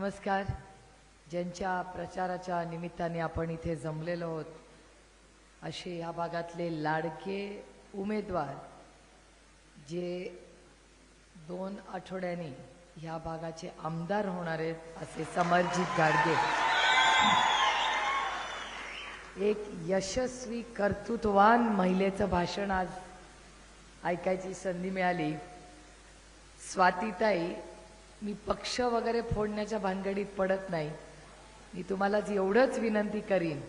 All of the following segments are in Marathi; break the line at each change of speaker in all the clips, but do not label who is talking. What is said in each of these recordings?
नमस्कार. ज्यांच्या प्रचाराच्या निमित्ताने आपण इथे जमलेलो आहोत असे या भागातले लाडके उमेदवार जे 2 आठवड्यांनी ह्या भागाचे आमदार होणार आहेत असे समरजित गाडगे. एक यशस्वी कर्तृत्ववान महिलेचं भाषण आज ऐकायची संधी मिळाली. स्वातीताई, मी पक्ष वगैरे फोडण्याच्या भानगडीत पडत नाही. मी तुम्हाला एवढंच विनंती करीन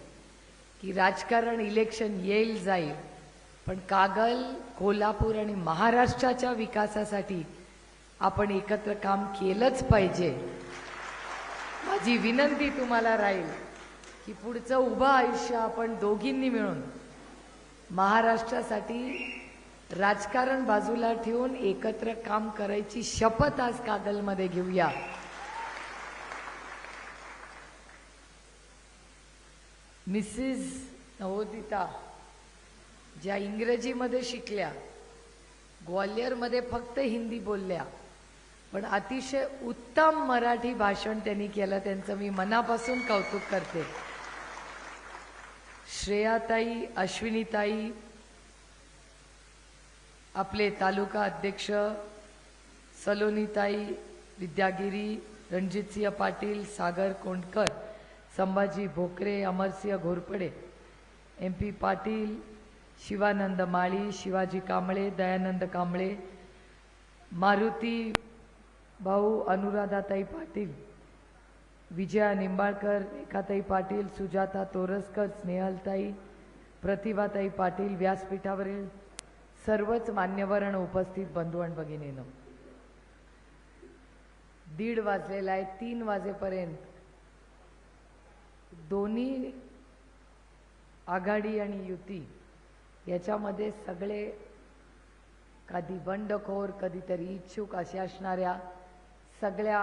की राजकारण इलेक्शन येईल जाईल, पण कागल, कोल्हापूर आणि महाराष्ट्राच्या विकासासाठी आपण एकत्र काम केलंच पाहिजे. माझी विनंती तुम्हाला राहील की पुढचं उभं आयुष्य आपण दोघींनी मिळून महाराष्ट्रासाठी राजकारण बाजूला ठेवून एकत्र काम करायची शपथ आज कागलमध्ये घेऊया. मिसेस नवोदिता ज्या इंग्रजीमध्ये शिकल्या, ग्वाल्हेरमध्ये फक्त हिंदी बोलल्या, पण अतिशय उत्तम मराठी भाषण त्यांनी केलं. त्यांचं मी मनापासून कौतुक करते. श्रेयाताई, अश्विनीताई, आपले तालुका अध्यक्ष सलोनीताई विद्यागिरी, रणजितसिंह पाटील, सागर कोंडकर, संभाजी भोकरे, अमरसिंह घोरपडे, MP पाटील, शिवानंद माळी, शिवाजी कांबळे, दयानंद कांबळे, मारुती भाऊ, अनुराधाताई पाटील, विजया निंबाळकर, रेखाताई पाटील, सुजाता तोरसकर, स्नेहलताई, प्रतिभाताई पाटील, व्यासपीठावरील सर्वच मान्यवर आणि उपस्थित बंधू आणि भगिनींनो, 1:30 वाजलेला आहे. 3 वाजेपर्यंत दोन्ही आघाडी आणि युती याच्यामध्ये सगळे कधी बंडखोर कधीतरी इच्छुक असे असणाऱ्या सगळ्या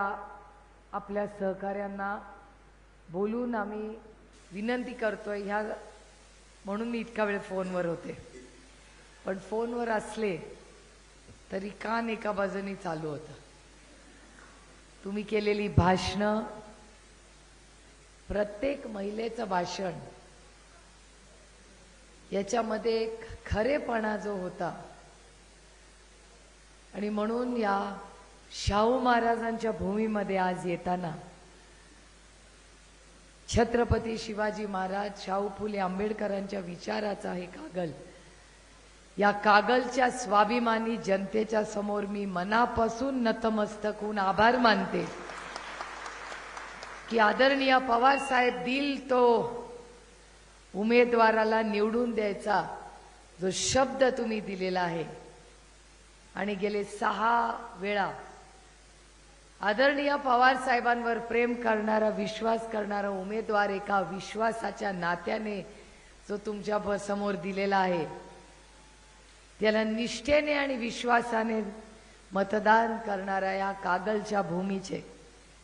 आपल्या सहकार्यांना बोलून आम्ही विनंती करतोय. ह्या म्हणून मी इतका वेळ फोनवर होते, पण फोनवर असले तरी कान एका बाजूनी चालू होतं. तुम्ही केलेली भाषणं, प्रत्येक महिलेचं भाषण, याच्यामध्ये एक खरेपणा जो होता, आणि म्हणून या शाहू महाराजांच्या भूमीमध्ये आज येताना छत्रपती शिवाजी महाराज, शाहू फुले आंबेडकरांच्या विचाराचा हे कागल, या कागलच्या स्वाभिमानी जनतेच्या समोर मी मनापासून नतमस्तक होऊन आभार मानते की आदरणीय पवार साहेब दिल तो उमेदवाराला निवडून द्यायचा जो शब्द तुम्ही दिलेला आहे, आणि गेले 6 वेळा आदरणीय पवार साहेबांवर प्रेम करणारा, विश्वास करणारा उमेदवार एका विश्वासाच्या नात्याने जो तुमच्या समोर दिलेला आहे, त्याला निष्ठेने आणि विश्वासाने मतदान करणाऱ्या या कागलच्या भूमीचे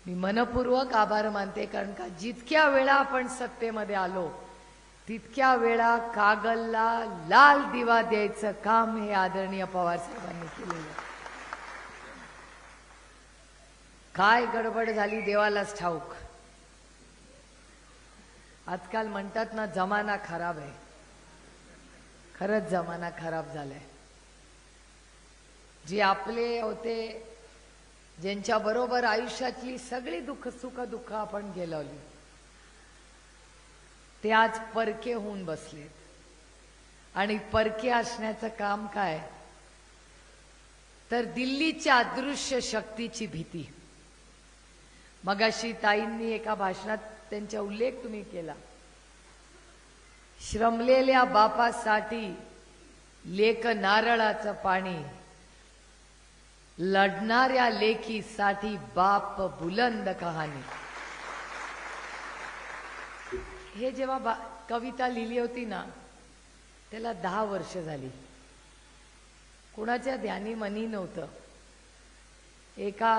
मी मनपूर्वक आभार मानते. कारण का जितक्या वेळा आपण सत्तेमध्ये आलो तितक्या वेळा कागलला लाल दिवा द्यायचं काम हे आदरणीय पवार साहेबांनी केलेलं. काय गडबड झाली देवालाच ठाऊक. आजकाल म्हणतात ना, जमाना खराब आहे. खरंच जमाना खराब झालाय. जे आपले होते, ज्यांच्या बरोबर आयुष्यातली सगळी सुख दुःख आपण गेलवली, ते आज परके होऊन बसलेत. आणि परके असण्याचं काम काय, तर दिल्लीच्या अदृश्य शक्तीची भीती. मगाशी ताईंनी एका भाषणात त्यांचा उल्लेख तुम्ही केला. श्रमलेल्या बापासाठी लेक नारळाचं पाणी, लढणाऱ्या लेकीसाठी बाप बुलंद कहाणी. हे जेव्हा कविता लिहिली होती ना, त्याला 10 वर्ष झाली. कुणाच्या ध्यानी मनी नव्हतं. एका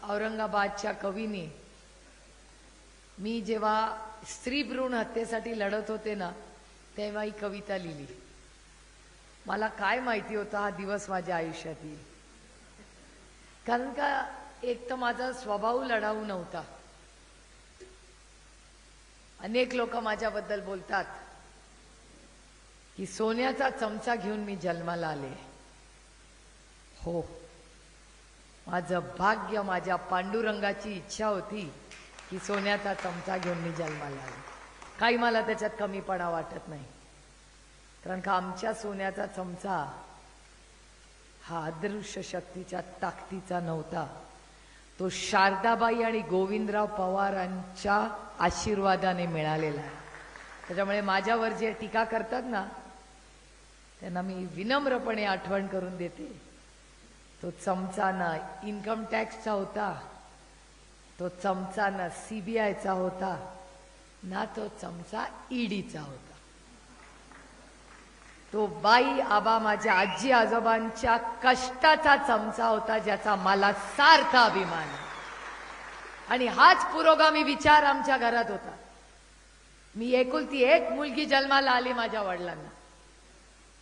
औरंगाबादच्या कवीने, मी जेव्हा स्त्री भ्रूण हत्येसाठी लढत होते ना, तेव्हा ही कविता लिहिली. मला काय माहिती होता हा दिवस माझ्या आयुष्यात येईल. कारण का एक तर माझा स्वभाव लढाऊ नव्हता, अनेक लोक माझ्याबद्दल बोलतात की सोन्याचा चमचा घेऊन मी जन्माला आले. हो, माझं भाग्य, माझ्या पांडुरंगाची इच्छा होती की सोन्याचा चमचा घेऊन मी जन्माला आले. काही मला त्याच्यात कमीपणा वाटत नाही, कारण का आमच्या सोन्याचा चमचा हा अदृश्य शक्तीच्या ताकदीचा नव्हता. तो शारदाबाई आणि गोविंदराव पवारांच्या आशीर्वादाने मिळालेला आहे. त्याच्यामुळे माझ्यावर जे टीका करतात ना, त्यांना मी विनम्रपणे आठवण करून देते, तो चमचा ना इन्कम टॅक्सचा होता, तो चमचा ना सीबीआयचा होता, ना तो चमचा ईडीचा होता. तो बाई आबा माझ्या आजी आजोबांच्या कष्टाचा चमचा होता, ज्याचा मला सार्थ अभिमान आहे. आणि हाच पुरोगामी विचार आमच्या घरात होता. मी एकुलती एक मुलगी जन्माला आली माझ्या वडिलांना,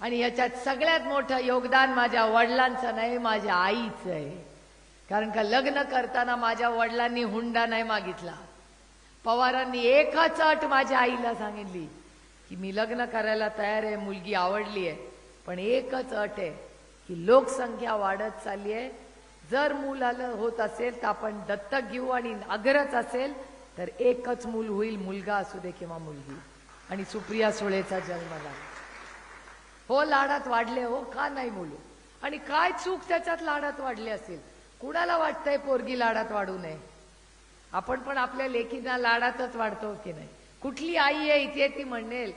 आणि याच्यात सगळ्यात मोठं योगदान माझ्या वडिलांचं नाही, माझ्या आईचं आहे. कारण का लग्न करताना माझ्या वडिलांनी हुंडा नाही मागितला. पवारांनी एकच अट माझ्या आईला सांगितली की मी लग्न करायला तयार आहे, मुलगी आवडली आहे, पण एकच अट आहे की लोकसंख्या वाढत चालली आहे, जर मूल आलं होत असेल तर आपण दत्तक घेऊ, आणि अगरच असेल तर एकच मूल होईल, मुलगा असू दे किंवा मुलगी. आणि सुप्रिया सुळेचा जन्म झाला. हो, लाडात वाढले, हो, का नाही मुलं. आणि काय चूक त्याच्यात लाडात वाढले असेल? कुणाला वाटतंय पोरगी लाडात वाढू नये? आपण पण आपल्या लेकींना लाडातच वाढतो की नाही? कुठली आई आहे इथे ती म्हणेल,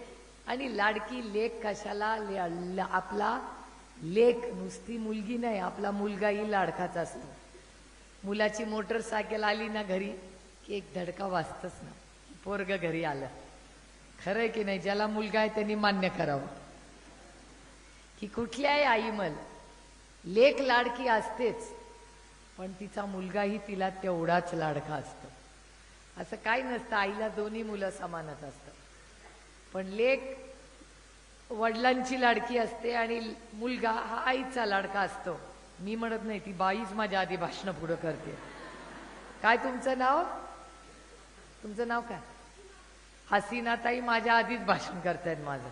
आणि लाडकी लेक कशाला? आपला लेक नुसती मुलगी नाही, आपला मुलगाही लाडकाच असतो. मुलाची मोटरसायकल आली ना घरी की एक धडका वाजतच ना, पोरग घरी आलं. खरंय की नाही? ज्याला मुलगा आहे त्यांनी मान्य करावं की कुठल्याही आईमल लेक लाडकी असतेच, पण तिचा मुलगाही तिला तेवढाच लाडका असतो. असं काही नसतं, आईला दोन्ही मुलं समानच असतात. पण लेक वडिलांची लाडकी असते आणि मुलगा हा आईचा लाडका असतो. मी म्हणत नाही, ती बाईच माझ्या आधी भाषण पुढं करते. काय तुमचं नाव? तुमचं नाव काय? हसीनाताई माझ्या आधीच भाषण करतायत माझं.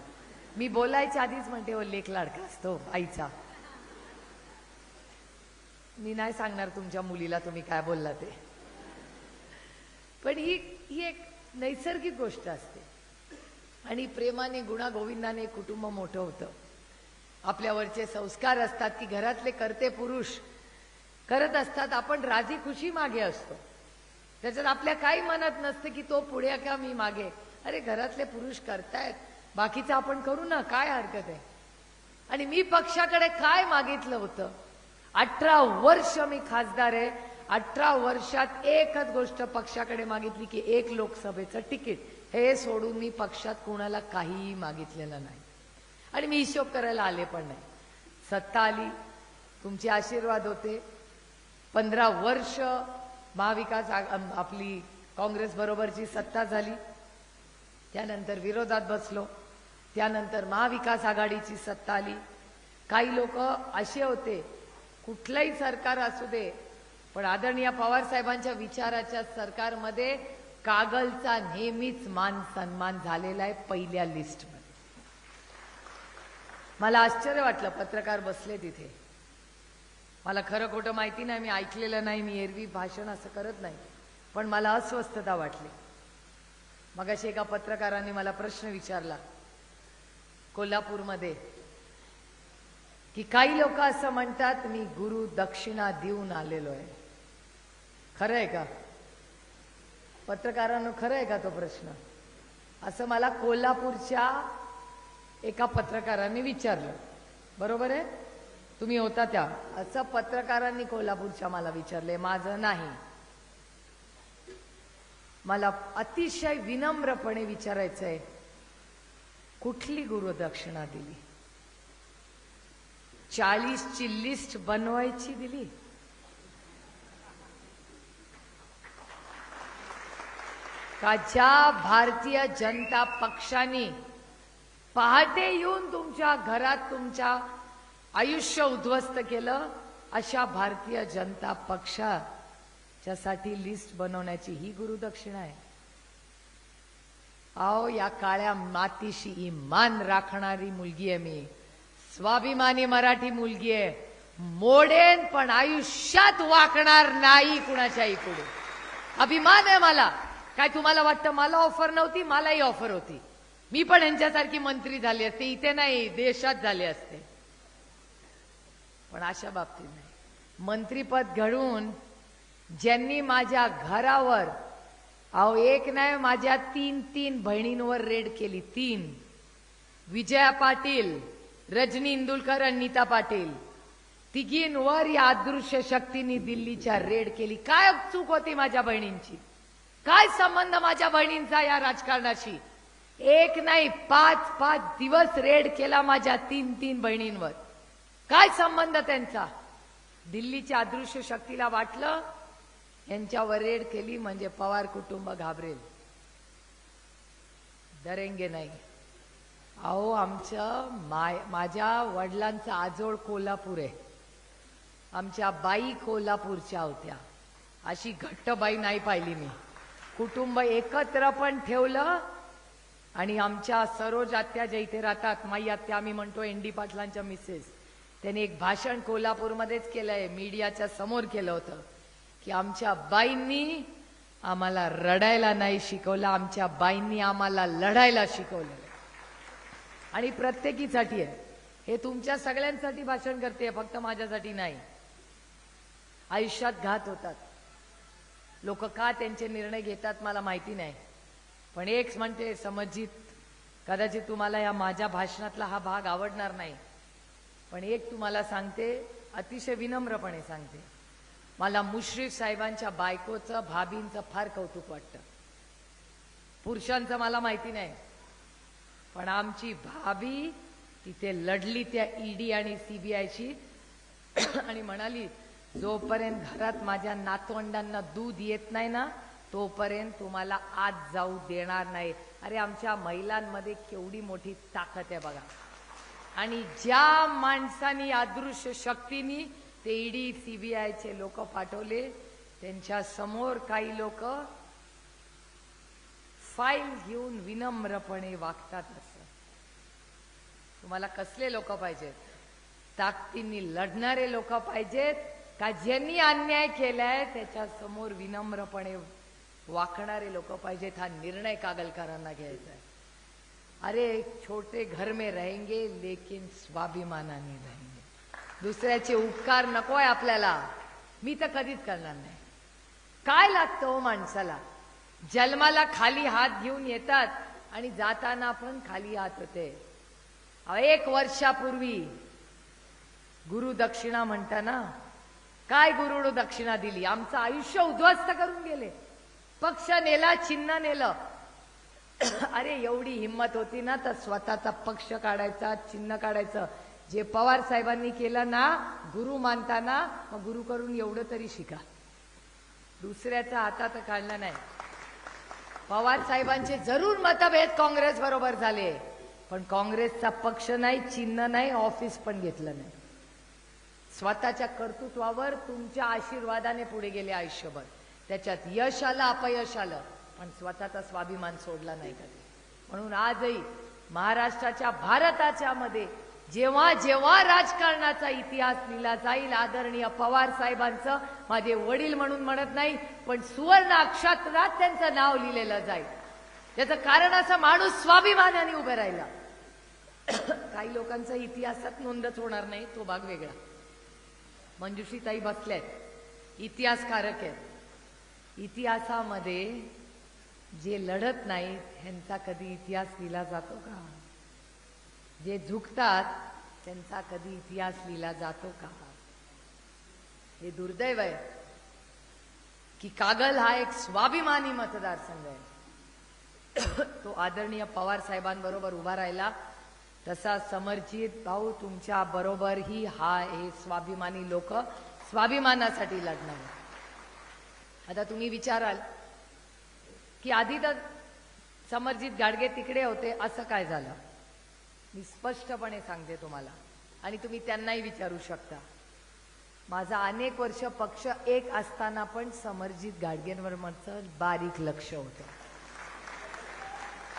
मी बोलायच्या आधीच म्हणते, हो लेक लाडका असतो आईचा. मी नाही सांगणार तुमच्या मुलीला तुम्ही काय बोलला ते, पण ही एक नैसर्गिक गोष्ट असते. आणि प्रेमाने गुणागोविंदाने कुटुंब मोठं होतं. आपल्यावरचे संस्कार असतात की घरातले करते पुरुष करत असतात, आपण राजी खुशी मागे असतो. त्याच्यात आपल्या काही मनात नसते की तो पुढे का मी मागे. अरे घरातले पुरुष करतायत, बाकीचं आपण करू ना, काय हरकत आहे. आणि मी पक्षाकडे काय मागितलं होतं? 18 वर्ष मी खासदार आहे. 18 वर्षात एकच गोष्ट पक्षाकडे मागितली की एक लोकसभेचं तिकीट. हे सोडून मी पक्षात कोणाला काहीही मागितलेलं नाही. आणि मी हिशोब करायला आले पण नाही. सत्ता आली, तुमचे आशीर्वाद होते. 15 वर्ष महाविकास आपली काँग्रेस बरोबरची सत्ता झाली. त्यानंतर विरोधात बसलो. त्यानंतर महाविकास आघाडीची सत्ता आली. काही लोक असे होते, कुठलंही सरकार असू दे, पण आदरणीय पवार साहेबांच्या विचाराच्या सरकारमध्ये कागलचा नेहमीच मान सन्मान झालेला आहे पहिल्या लिस्टमध्ये. मला आश्चर्य वाटलं, पत्रकार बसले तिथे. मला खरं खोटं माहिती नाही, मी ऐकलेलं नाही, मी एरवी भाषण असं करत नाही, पण मला अस्वस्थता वाटली. मगाशी एका पत्रकाराने मला प्रश्न विचारला कोल्हापूरमध्ये की काही लोक असं म्हणतात मी गुरु दक्षिणा देऊन आलेलो आहे. खरं आहे का? पत्रकारांनो, खरं आहे का तो प्रश्न? असं मला कोल्हापूरच्या एका पत्रकाराने विचारलं. बरोबर आहे? तुम्ही होता त्या? असं पत्रकारांनी कोल्हापूरच्या मला विचारले. माझं नाही. मला अतिशय विनम्रपणे विचारायचं आहे, कुठली गुरुदक्षिणा दिली? 40ची लिस्ट बनवायची दिली? का ज्या भारतीय जनता पक्षाने पहाटे येऊन तुमच्या घरात तुमच्या आयुष्य उद्ध्वस्त केलं, अशा भारतीय जनता पक्षाच्यासाठी लिस्ट बनवण्याची ही गुरुदक्षिणा आहे? आओ या काळ्या मातीशी इमान राखणारी मुलगी आहे मी, स्वाभिमानी मराठी मुलगी आहे. मोडेन पण आयुष्यात वाकणार नाही कुणाच्याही पुढे. अभिमान आहे मला. काय तुम्हाला वाटतं मला ऑफर नव्हती? मलाही ऑफर होती. मी पण यांच्यासारखी मंत्री झाले असते, इथे नाही देशात झाले असते, पण अशा बाबतीत नाही. मंत्रीपद घडून ज्यांनी माझ्या घरावर, अहो एक नाही माझ्या तीन बहिणींवर रेड केली. 3 विजया पाटील, रजनी इंदुलकर आणि नीता पाटील, तिघींवर या अदृश्य शक्तींनी दिल्लीच्या रेड केली. काय चूक होती माझ्या बहिणींची? काय संबंध माझ्या बहिणींचा या राजकारणाशी? एक नाही 5 दिवस रेड केला माझ्या 3 बहिणींवर. काय संबंध त्यांचा? दिल्लीच्या अदृश्य शक्तीला वाटलं यांच्यावर रेड केली म्हणजे पवार कुटुंब घाबरेल, डरेंगे नाही. अहो माझ्या वडिलांचा आजोळ कोल्हापूर आहे. आमच्या बाई कोल्हापूरच्या होत्या. अशी घट्ट बाई नाही पाहिली मी. कुटुंब एकत्र पण ठेवलं. आणि आमच्या सरोज आत्या ज्या इथे राहतात, माई आत्या आम्ही म्हणतो, एनडी पाटलांच्या मिसेस, त्यांनी एक भाषण कोल्हापूरमध्येच केलंय, मीडियाच्या समोर केलं होतं की आमच्या बाईंनी आम्हाला रडायला नाही शिकवलं, आमच्या बाईंनी आम्हाला लढायला शिकवलं. आणि प्रत्येकीसाठी आहे हे. तुमच्या सगळ्यांसाठी भाषण करते, फक्त माझ्यासाठी नाही. आयुष्यात घात होतात लोक, का त्यांचे निर्णय घेतात मला माहिती नाही. पण एक म्हणते समजित, कदाचित तुम्हाला या माझ्या भाषणातला हा भाग आवडणार नाही, पण एक तुम्हाला सांगते, अतिशय विनम्रपणे सांगते, मला मुश्रीफ साहेबांच्या बायकोचं, भाभींचं फार कौतुक वाटतं. पुरुषांचं मला माहिती नाही, पण आमची भाभी तिथे लढली त्या ईडी आणि सीबीआयची आणि म्हणाली जोपर्यंत घरात माझ्या नातवंडांना दूध येत नाही ना तोपर्यंत तुम्हाला आत जाऊ देणार नाही. अरे आमच्या महिलांमध्ये केवढी मोठी ताकद आहे बघा. आणि ज्या माणसांनी अदृश्य शक्तीनी ते ईडी सीबीआयचे लोक पाठवले, त्यांच्या समोर काही लोक फाईल घेऊन विनम्रपणे वागतात. असं तुम्हाला कसले लोक पाहिजेत? ताकदीने लढणारे लोक पाहिजेत का ज्यांनी अन्याय केलाय त्याच्या समोर विनम्रपणे वाकणारे लोक पाहिजेत? हा निर्णय कागलकरांना घ्यायचा आहे. अरे छोटे घर में रहेंगे लेकिन स्वाभिमानाने रहेंगे. दुसऱ्याचे उपकार नकोय आपल्याला. मी तर कधीच करणार नाही. काय लागतं हो माणसाला? जन्माला खाली हात घेऊन येतात आणि जाताना पण खाली हात होते. 1 वर्षापूर्वी गुरु दक्षिणा म्हणताना काय गुरु दक्षिणा दिली? आमचं आयुष्य उद्ध्वस्त करून गेले. पक्ष नेला, चिन्ह नेलं. अरे एवढी हिम्मत होती ना तर स्वतःचा पक्ष काढायचा, चिन्ह काढायचं. जे पवार साहेबांनी केलं ना गुरु मानताना, मग गुरु करून एवढं तरी शिका. दुसऱ्याचा हातात काढला नाही. पवार साहेबांचे जरूर मतभेद काँग्रेस बरोबर झाले, पण काँग्रेसचा पक्ष नाही, चिन्ह नाही, ऑफिस पण घेतलं नाही. स्वतःच्या कर्तृत्वावर तुमच्या आशीर्वादाने पुढे गेले आयुष्यभर. त्याच्यात यश आलं, अपयश आलं, पण स्वतःचा स्वाभिमान सोडला नाही कधी. म्हणून आजही महाराष्ट्राच्या, भारताच्या मध्ये जेव्हा जेव्हा राजकारणाचा इतिहास लिहिला जाईल, आदरणीय पवार साहेबांचं, माझे वडील म्हणून म्हणत नाही पण सुवर्ण अक्षरात त्यांचं नाव लिहिलेलं जाईल. त्याचं कारण असं, माणूस स्वाभिमानाने उभे राहिला. काही लोकांचा इतिहासात नोंदच होणार नाही, तो भाग वेगळा. मंजुषीताई बसल्यात, इतिहासकारक आहेत. इतिहासामध्ये जे लढत नाहीत ह्यांचा कधी इतिहास लिहिला जातो का? जे झुकतात त्यांचा कधी इतिहास लिहिला जातो का? हे दुर्दैव आहे की कागल हा एक स्वाभिमानी मतदारसंघ आहे. तो आदरणीय पवार साहेबांबरोबर उभा राहिला. तसा समरजित भाऊ तुमच्या बरोबर ही हे स्वाभिमानी लोक स्वाभिमानासाठी लढणार. आता तुम्ही विचाराल की आधी तर समरजित गाडगे तिकडे होते, असं काय झालं? मी स्पष्टपणे सांगते तुम्हाला, आणि तुम्ही त्यांनाही विचारू शकता. माझा अनेक वर्ष पक्ष एक असताना पण समरजित गाडगेंवर माझं बारीक लक्ष होतं.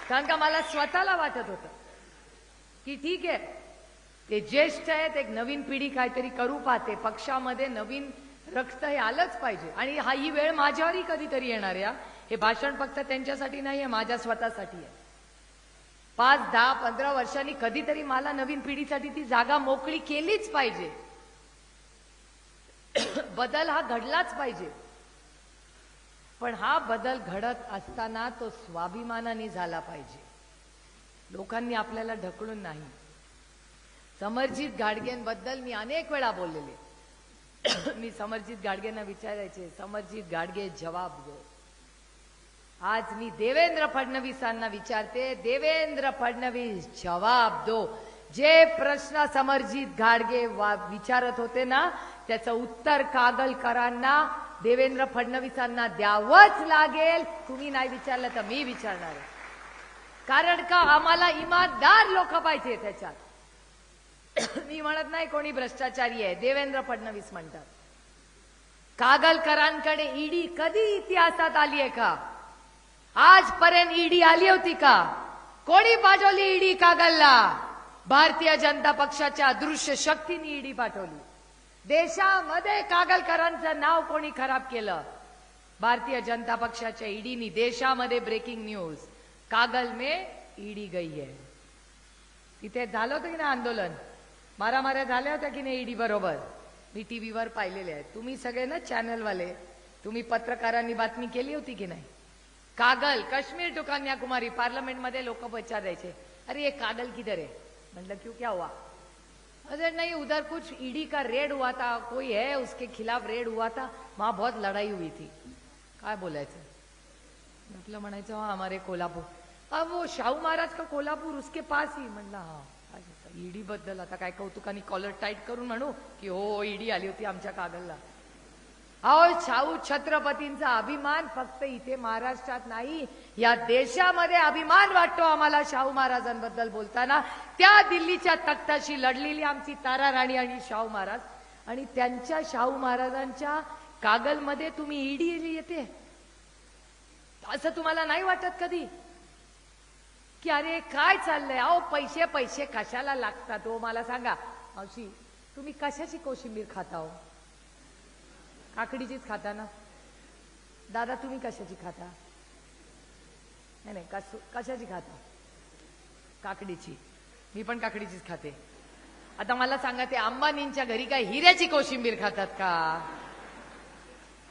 कारण का मला स्वतःला वाटत होतं की ठीक आहे, ते ज्येष्ठ आहेत, एक नवीन पिढी काहीतरी करू पाहते, पक्षामध्ये नवीन रक्त हे आलंच पाहिजे. आणि ही वेळ माझ्यावरही कधीतरी येणार आहे. हे भाषण फक्त त्यांच्यासाठी नाही आहे, माझ्या स्वतःसाठी आहे. 5, 10, 15 वर्षांनी कधीतरी मला नवीन पिढीसाठी ती जागा मोकळी केलीच पाहिजे. बदल हा घडलाच पाहिजे. पण हा बदल घडत असताना तो स्वाभिमानाने झाला पाहिजे, लोकांनी आपल्याला ढकलून नाही. समरजित गाडगेंबद्दल मी अनेक वेळा बोललेले. मी समरजित गाडगेंना विचारायचे, समरजित गाडगे जवाब दो. आज मी देवेंद्र फडणवीसांना विचारते, देवेंद्र फडणवीस जवाब दो. जे प्रश्न समरजित गाडगे विचारत होते ना, त्याचं उत्तर कागलकरांना, देवेंद्र फडणवीसांना द्यावंच लागेल. तुम्ही नाही विचारलं तर मी विचारणार आहे. कारण का आम्हाला इमानदार लोक पाहिजे त्याच्यात. मी म्हणत नाही कोणी भ्रष्टाचारी आहे, देवेंद्र फडणवीस म्हणतात. कागलकरांकडे ईडी कधी इतिहासात आली आहे का? आजपर्यंत ईडी आली होती का? कोणी पाठवली ईडी कागलला? भारतीय जनता पक्षाच्या अदृश्य शक्तीने ईडी पाठवली. देशामध्ये कागलकरांचं नाव कोणी खराब केलं? भारतीय जनता पक्षाच्या ईडीनी. देशामध्ये ब्रेकिंग न्यूज, कागल में ईडी गई है. तिथे झालं होतं की नाही आंदोलन, मारामाऱ्या झाल्या होत्या की नाही ईडी बरोबर? मी टीव्हीवर पाहिलेले आहेत. तुम्ही सगळे ना चॅनलवाले, तुम्ही पत्रकारांनी बातमी केली होती की नाही? कागल, काश्मीर टू कन्याकुमारी, पार्लियामेंटमध्ये लोक विचारायचे, अरे ये कागल किधर है? मतलब क्यों, क्या हुआ? अरे नहीं, उधर कुछ ईडी का रेड हुआ था, कोई है उसके खिलाफ रेड हुआ था, वहां बहुत लड़ाई हुई थी. काय बोलायचं? म्हटलं म्हणायचं हमारे कोल्हापूर, अब वो शाहू महाराज का कोल्हापूर उसके पास ही. म्हणलं हा, ईडी बद्दल आता काय कौतुकाने कॉलर टाईट करून म्हणू की हो ईडी आली होती आमच्या कागलला. अहो, शाहू छत्रपतींचा अभिमान फक्त इथे महाराष्ट्रात नाही, या देशामध्ये अभिमान वाटतो आम्हाला शाहू महाराजांबद्दल बोलताना. त्या दिल्लीच्या तख्ताशी लढलेली आमची तारा राणी आणि शाहू महाराज, आणि त्यांच्या शाहू महाराजांच्या कागलमध्ये तुम्ही ईडी येते असं तुम्हाला नाही वाटत कधी? की अरे काय चाललंय? अहो, पैसे पैसे कशाला लागतात हो? मला सांगा मावशी, तुम्ही कशाची कोशिंबीर खाता हो? काकडीचीच खाता ना? दादा तुम्ही कशाची खाता? नाही नाही, कशाची खाता? काकडीची. मी पण काकडीचीच खाते. आता मला सांगा, ते अंबानींच्या घरी काय हिऱ्याची कोशिंबीर खातात का?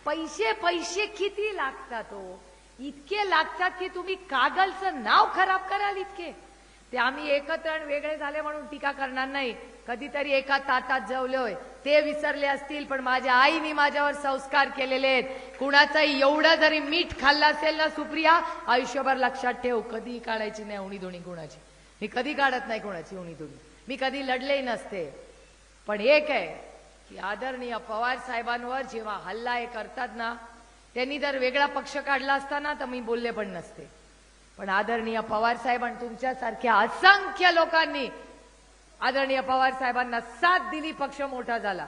पैसे पैसे किती लागतात हो? इतके लागतात की तुम्ही कागलचं नाव खराब कराल इतके. ते आम्ही एकत्र आणि वेगळे झाले म्हणून टीका करणार नाही. कधीतरी एका ताटात जेवलोय, ते विसरले असतील, पण माझ्या आईने माझ्यावर संस्कार केलेले आहेत. कुणाचाही एवढं जरी मीठ खाल्लं असेल ना सुप्रिया, आयुष्यभर लक्षात ठेव, कधी काढायची नाही उणीधुणी कुणाची. मी कधी काढत नाही कोणाची उणीधुणी, मी कधी लढलेही नसते. पण एक आहे की आदरणीय पवार साहेबांवर जेव्हा हल्ला हे करतात ना, त्यांनी जर वेगळा पक्ष काढला असता ना तर मी बोलले पण नसते. पण आदरणीय पवार साहेब आणि तुमच्यासारख्या असंख्य लोकांनी आदरणीय पवार साहेबांना साथ दिली, पक्ष मोठा झाला.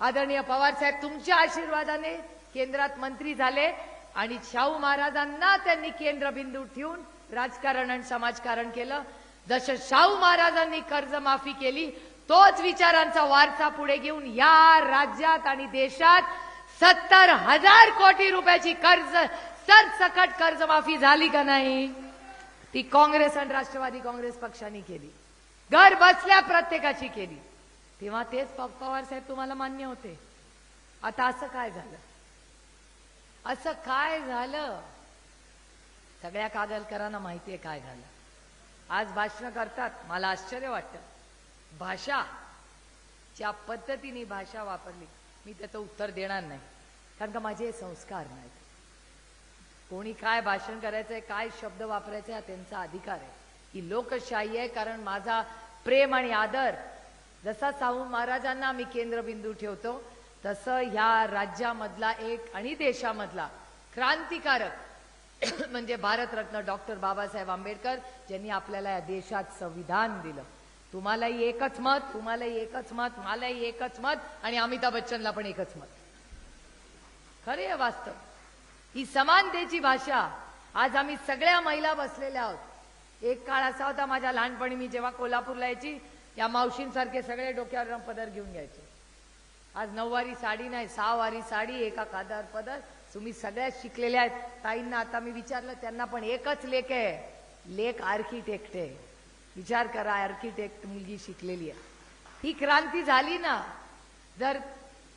आदरणीय पवार साहेब तुमच्या आशीर्वादाने केंद्रात मंत्री झाले आणि शाहू महाराजांना त्यांनी केंद्रबिंदू ठेवून राजकारण आणि समाजकारण केलं. जसं शाहू महाराजांनी कर्जमाफी केली, तोच विचारांचा वारसा पुढे घेऊन या राज्यात आणि देशात 70,000 कोटी रुपयाची कर्ज सरसकट कर्जमाफी झाली का नाही? ती काँग्रेस आणि राष्ट्रवादी काँग्रेस पक्षांनी केली, घर बसल्या प्रत्येकाची केली. तेव्हा तेच पवार साहेब तुम्हाला मान्य होते. आता असं काय झालं? असं काय झालं? सगळ्या कागलकरांना माहितीये काय झालं. आज भाषण करतात, मला आश्चर्य वाटतं. भाषा ज्या पद्धतीने भाषा वापरली, मी त्याचं उत्तर देणार नाही, कारण का माझे संस्कार नाहीत. कोणी काय भाषण करायचंय, काय शब्द वापरायचे हा त्यांचा अधिकार आहे. ही लोकशाही आहे. कारण माझा प्रेम आणि आदर जसा शाहू महाराजांना मी केंद्रबिंदू ठेवतो, तसं ह्या राज्यामधला एक आणि देशामधला क्रांतिकारक म्हणजे भारतरत्न डॉक्टर बाबासाहेब आंबेडकर, ज्यांनी आपल्याला या देशात संविधान दिलं. तुम्हालाही एकच मत, तुम्हालाही एकच मत, मलाही एकच मत, आणि अमिताभ बच्चनला पण एकच मत. खरे आहे वास्तव. ही समानतेची भाषा. आज आम्ही सगळ्या महिला बसलेल्या आहोत. एक काळ असा होता माझ्या लहानपणी, मी जेव्हा कोल्हापूरला यायची, या मावशींसारखे सगळे डोक्यावर पदर घेऊन घ्यायचे. आज 9 वारी साडी नाही, 6 वारी साडी, एका कादार पदर. तुम्ही सगळ्यात शिकलेल्या आहेत. ताईंना आता मी विचारलं, त्यांना पण एकच लेक आहे, लेक आर्किटेक्ट आहे. विचार करा, आर्किटेक्ट मुलगी शिकलेली आहे. ही क्रांती झाली ना. जर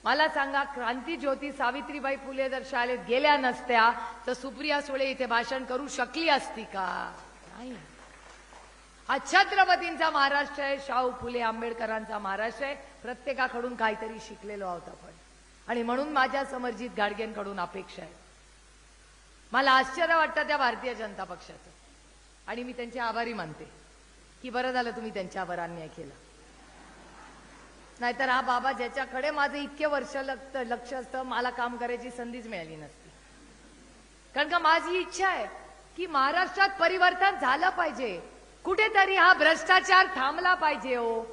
मला सांगा, क्रांती ज्योती सावित्रीबाई फुले जर शाळेत गेल्या नसत्या तर सुप्रिया सुळे इथे भाषण करू शकली असती का? नाही. हा छत्रपतींचा महाराष्ट्र आहे, शाहू फुले आंबेडकरांचा महाराष्ट्र आहे. प्रत्येकाकडून काहीतरी शिकलेलो आहोत आपण. आणि म्हणून माझ्या समर्जित गाडगेंकडून अपेक्षा आहे. मला आश्चर्य वाटतं त्या भारतीय जनता पक्षाचं, आणि मी त्यांचे आभारी मानते की बरं झालं तुम्ही त्यांच्यावर अन्याय केला. नाहीतर हा बाबा ज्याच्याकडे माझं इतके वर्ष लक्ष असतं, मला काम करायची संधीच मिळाली नसती. कारण का माझी इच्छा आहे की महाराष्ट्रात परिवर्तन झालं पाहिजे. कुठेतरी हा भ्रष्टाचार थांबला पाहिजे हो.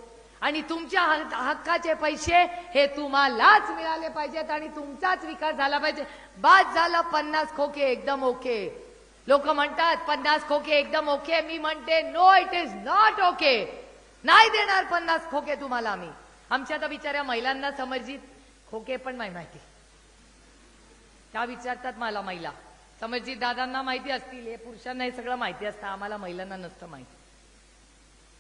आणि तुमच्या हक्काचे पैसे हे तुम्हालाच मिळाले पाहिजेत आणि तुमचाच विकास झाला पाहिजे. बाद झालं 50 खोके एकदम ओके. लोक म्हणतात 50 खोके एकदम ओके. मी म्हणते no, it is not okay. नाही देणार 50 खोके तुम्हाला आम्ही. आमच्या तर बिचाऱ्या महिलांना समर्जित खोके पण नाही माहिती. त्या विचारतात मला, महिला समर्जित दादांना माहिती असतील, हे पुरुषांना हे सगळं माहिती असतं, आम्हाला महिलांना नसतं माहिती.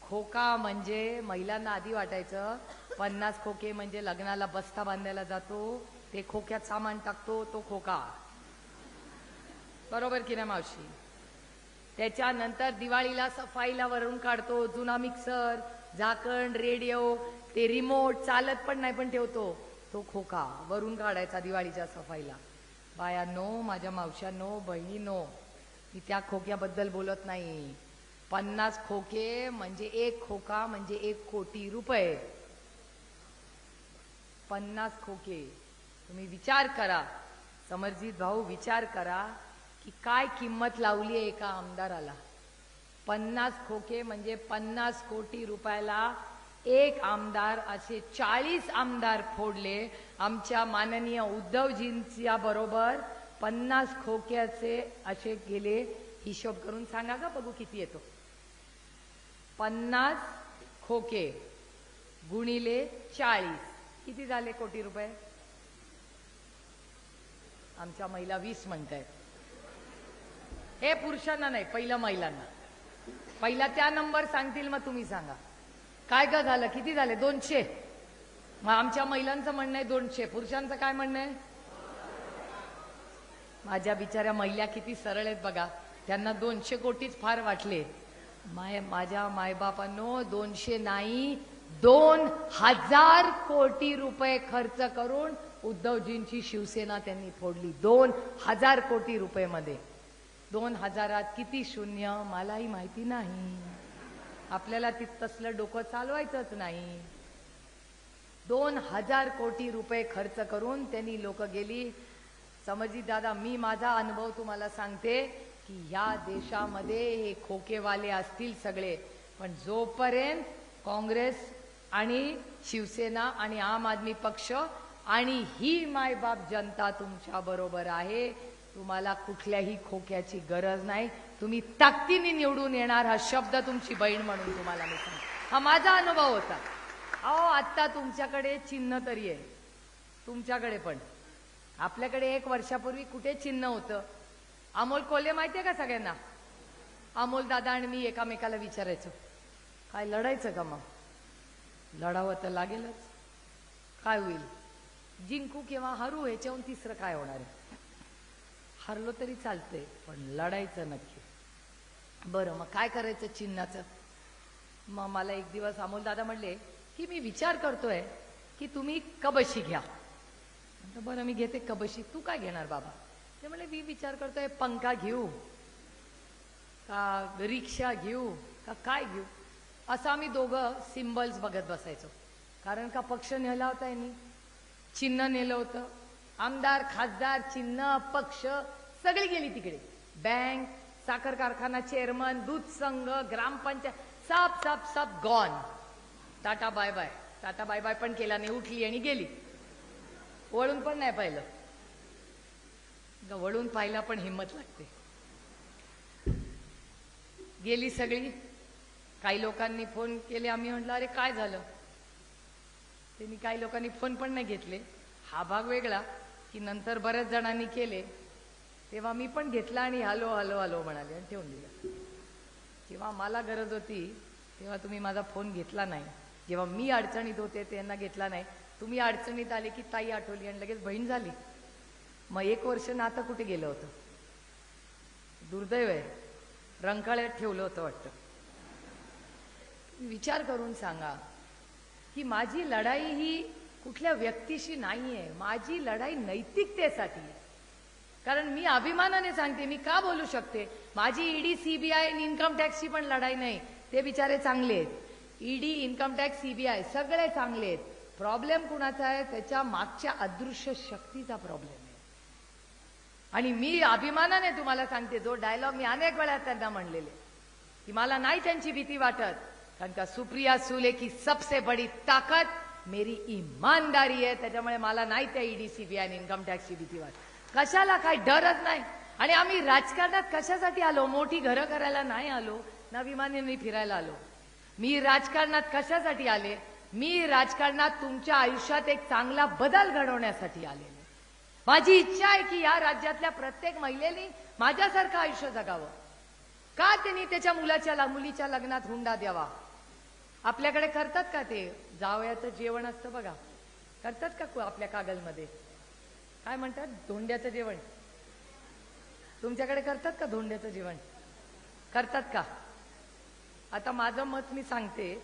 खोका म्हणजे महिलांना आधी वाटायचं 50 खोके म्हणजे लग्नाला बस्ता बांधायला जातो, ते खोक्यात सामान टाकतो, तो खोका. बरोबर की नाही मावशी? त्याच्यानंतर दिवाळीला सफाईला वरून काढतो, जुना मिक्सर, झाकण, रेडिओ, ते रिमोट चालत पण नाही पण ठेवतो, तो खोका वरून काढायचा दिवाळीच्या सफाईला. बायांनो, माझ्या मावशांनो, बहिणीनो, मी त्या खोक्याबद्दल बोलत नाही. 50 खोके म्हणजे एक खोका म्हणजे 1 कोटी रुपये. 50 खोके. तुम्ही विचार करा, समर्जित भाऊ, विचार करा की काय किंमत लावली आहे एका आमदाराला. 50 खोके म्हणजे 50 कोटी रुपयाला एक आमदार. असे 40 आमदार फोडले. आमच्या माननीय उद्धवजींच्या बरोबर 50 खोक्याचे असे गेले. हिशोब करून सांगा का बघू किती येतो. 50 खोके गुणिले 40 किती झाले कोटी रुपये? आमच्या महिला 20 म्हणतायत. हे पुरुषांना नाही, पहिलं महिलांना. पहिला त्या नंबर सांगतील, मग तुम्ही सांगा काय का झालं, किती झाले? 200. मग आमच्या महिलांचं म्हणणं आहे 200, पुरुषांचं काय म्हणणं आहे? माझ्या बिचाऱ्या महिला किती सरळ आहेत बघा, त्यांना 200 कोटीच फार वाटले. माझ्या मायबापांनो, 200 नाही 2000 कोटी रुपये खर्च करून उद्धवजींची शिवसेना त्यांनी फोडली. 2000 कोटी रुपये मध्ये. 2000 किती शून्य मलाही माहिती नाही. आपल्याला तसलं डोकं चालवायचंच नाही. 2000 कोटी रुपये खर्च करून त्यांनी लोक गेली. समर्जित दादा, मी माझा अनुभव तुम्हाला सांगते की ह्या देशामध्ये हे खोकेवाले असतील सगळे, पण जोपर्यंत काँग्रेस आणि शिवसेना आणि आम आदमी पक्ष आणि ही मायबाप जनता तुमच्या बरोबर आहे, तुम्हाला कुठल्याही खोक्याची गरज नाही. तुम्ही ताकदीने निवडून येणार, हा शब्द तुमची बहीण म्हणून तुम्हाला मी सांगते. हा माझा अनुभव होता. अहो, आता तुमच्याकडे चिन्ह तरी आहे, तुमच्याकडे पण. आपल्याकडे 1 वर्षापूर्वी कुठे चिन्ह होतं? अमोल कोल्हे माहितीये का सगळ्यांना? अमोल दादा आणि मी एकामेकाला विचारायचो, काय लढायचं का? मग लढावं तर लागेलच. काय होईल, जिंकू किंवा हरू, ह्याच्याहून तिसरं काय होणार आहे? हरलो तरी चालतंय, पण लढायचं नक्की. बरं, मग काय करायचं चिन्हाचं? मग मला एक दिवस अमोल दादा म्हणले की मी विचार करतोय की तुम्ही कबशी घ्या. बरं, मी घेते कबशी. तू काय घेणार बाबा? ते म्हणले मी विचार करतोय पंखा घेऊ का रिक्षा घेऊ का काय घेऊ. असं आम्ही दोघं सिम्बल्स बघत बसायचो. कारण का पक्ष नेला होता यांनी, चिन्ह नेलं होतं. आमदार, खासदार, चिन्ह, पक्ष सगळी गेली तिकडे. बँक, साखर कारखाना चेअरमन, दूध संघ, ग्रामपंचायत, सब सब सब gone. Tata bye bye. Tata bye bye पण केला नाही, उठली आणि गेली. वळून पण नाही पाहिलं. वळून पाहिला पण हिम्मत लागते. गेली सगळी. काही लोकांनी फोन केले, आम्ही म्हटलं अरे काय झालं. त्यांनी काही लोकांनी फोन पण नाही घेतले. हा भाग वेगळा की नंतर बऱ्याच जणांनी केले, तेव्हा मी पण घेतला आणि हॅलो हॅलो हॅलो म्हणाले आणि ठेवून दिलं. जेव्हा मला गरज होती तेव्हा तुम्ही माझा फोन घेतला नाही. जेव्हा मी अडचणीत होते त्यांना घेतला नाही. तुम्ही अडचणीत आले की ताई आठवली आणि लगेच बहीण झाली. मग 1 वर्ष नातं कुठे गेलं होतं. दुर्दैव आहे, रंकाळ्यात ठेवलं होतं वाटतं. विचार करून सांगा की माझी लढाई ही कुठल्या व्यक्तीशी नाही आहे. माझी लढाई नैतिकतेसाठी आहे. कारण मी अभिमानाने सांगते, मी का बोलू शकते. माझी ईडी सीबीआय इन्कम टॅक्सची पण लढाई नाही. ते बिचारे चांगले आहेत. ईडी इन्कम टॅक्स सीबीआय सगळे चांगले आहेत. प्रॉब्लेम कुणाचा आहे, त्याच्या मागच्या अदृश्य शक्तीचा प्रॉब्लेम आहे. आणि मी अभिमानाने तुम्हाला सांगते, जो डायलॉग मी अनेक वेळा त्यांना म्हणलेले की मला नाही त्यांची भीती वाटत. कारण का सुप्रिया सुले की सबसे बडी ताकद मेरी ईमानदारी आहे. त्याच्यामुळे मला नाही त्या ईडी सीबीआय इन्कम टॅक्सची भीती वाटत. कशाला, काही डरच नाही. आणि आम्ही राजकारणात कशासाठी आलो. मोठी घरं करायला नाही आलो, ना विमानाने फिरायला आलो. मी राजकारणात कशासाठी आले. मी राजकारणात तुमच्या आयुष्यात एक चांगला बदल घडवण्यासाठी आलेले. माझी इच्छा आहे की या राज्यातल्या प्रत्येक महिलेने माझ्यासारखं आयुष्य जगावं. का त्यांनी त्याच्या मुलीच्या लग्नात हुंडा द्यावा. आपल्याकडे करतात का ते जावयाचं जेवण असतं बघा, करतात का आपल्या कागलमध्ये. काय म्हणतात, धोंड्याचं जेवण. तुमच्याकडे करतात का धोंड्याचं जेवण, करतात का. आता माझं मत मी सांगते.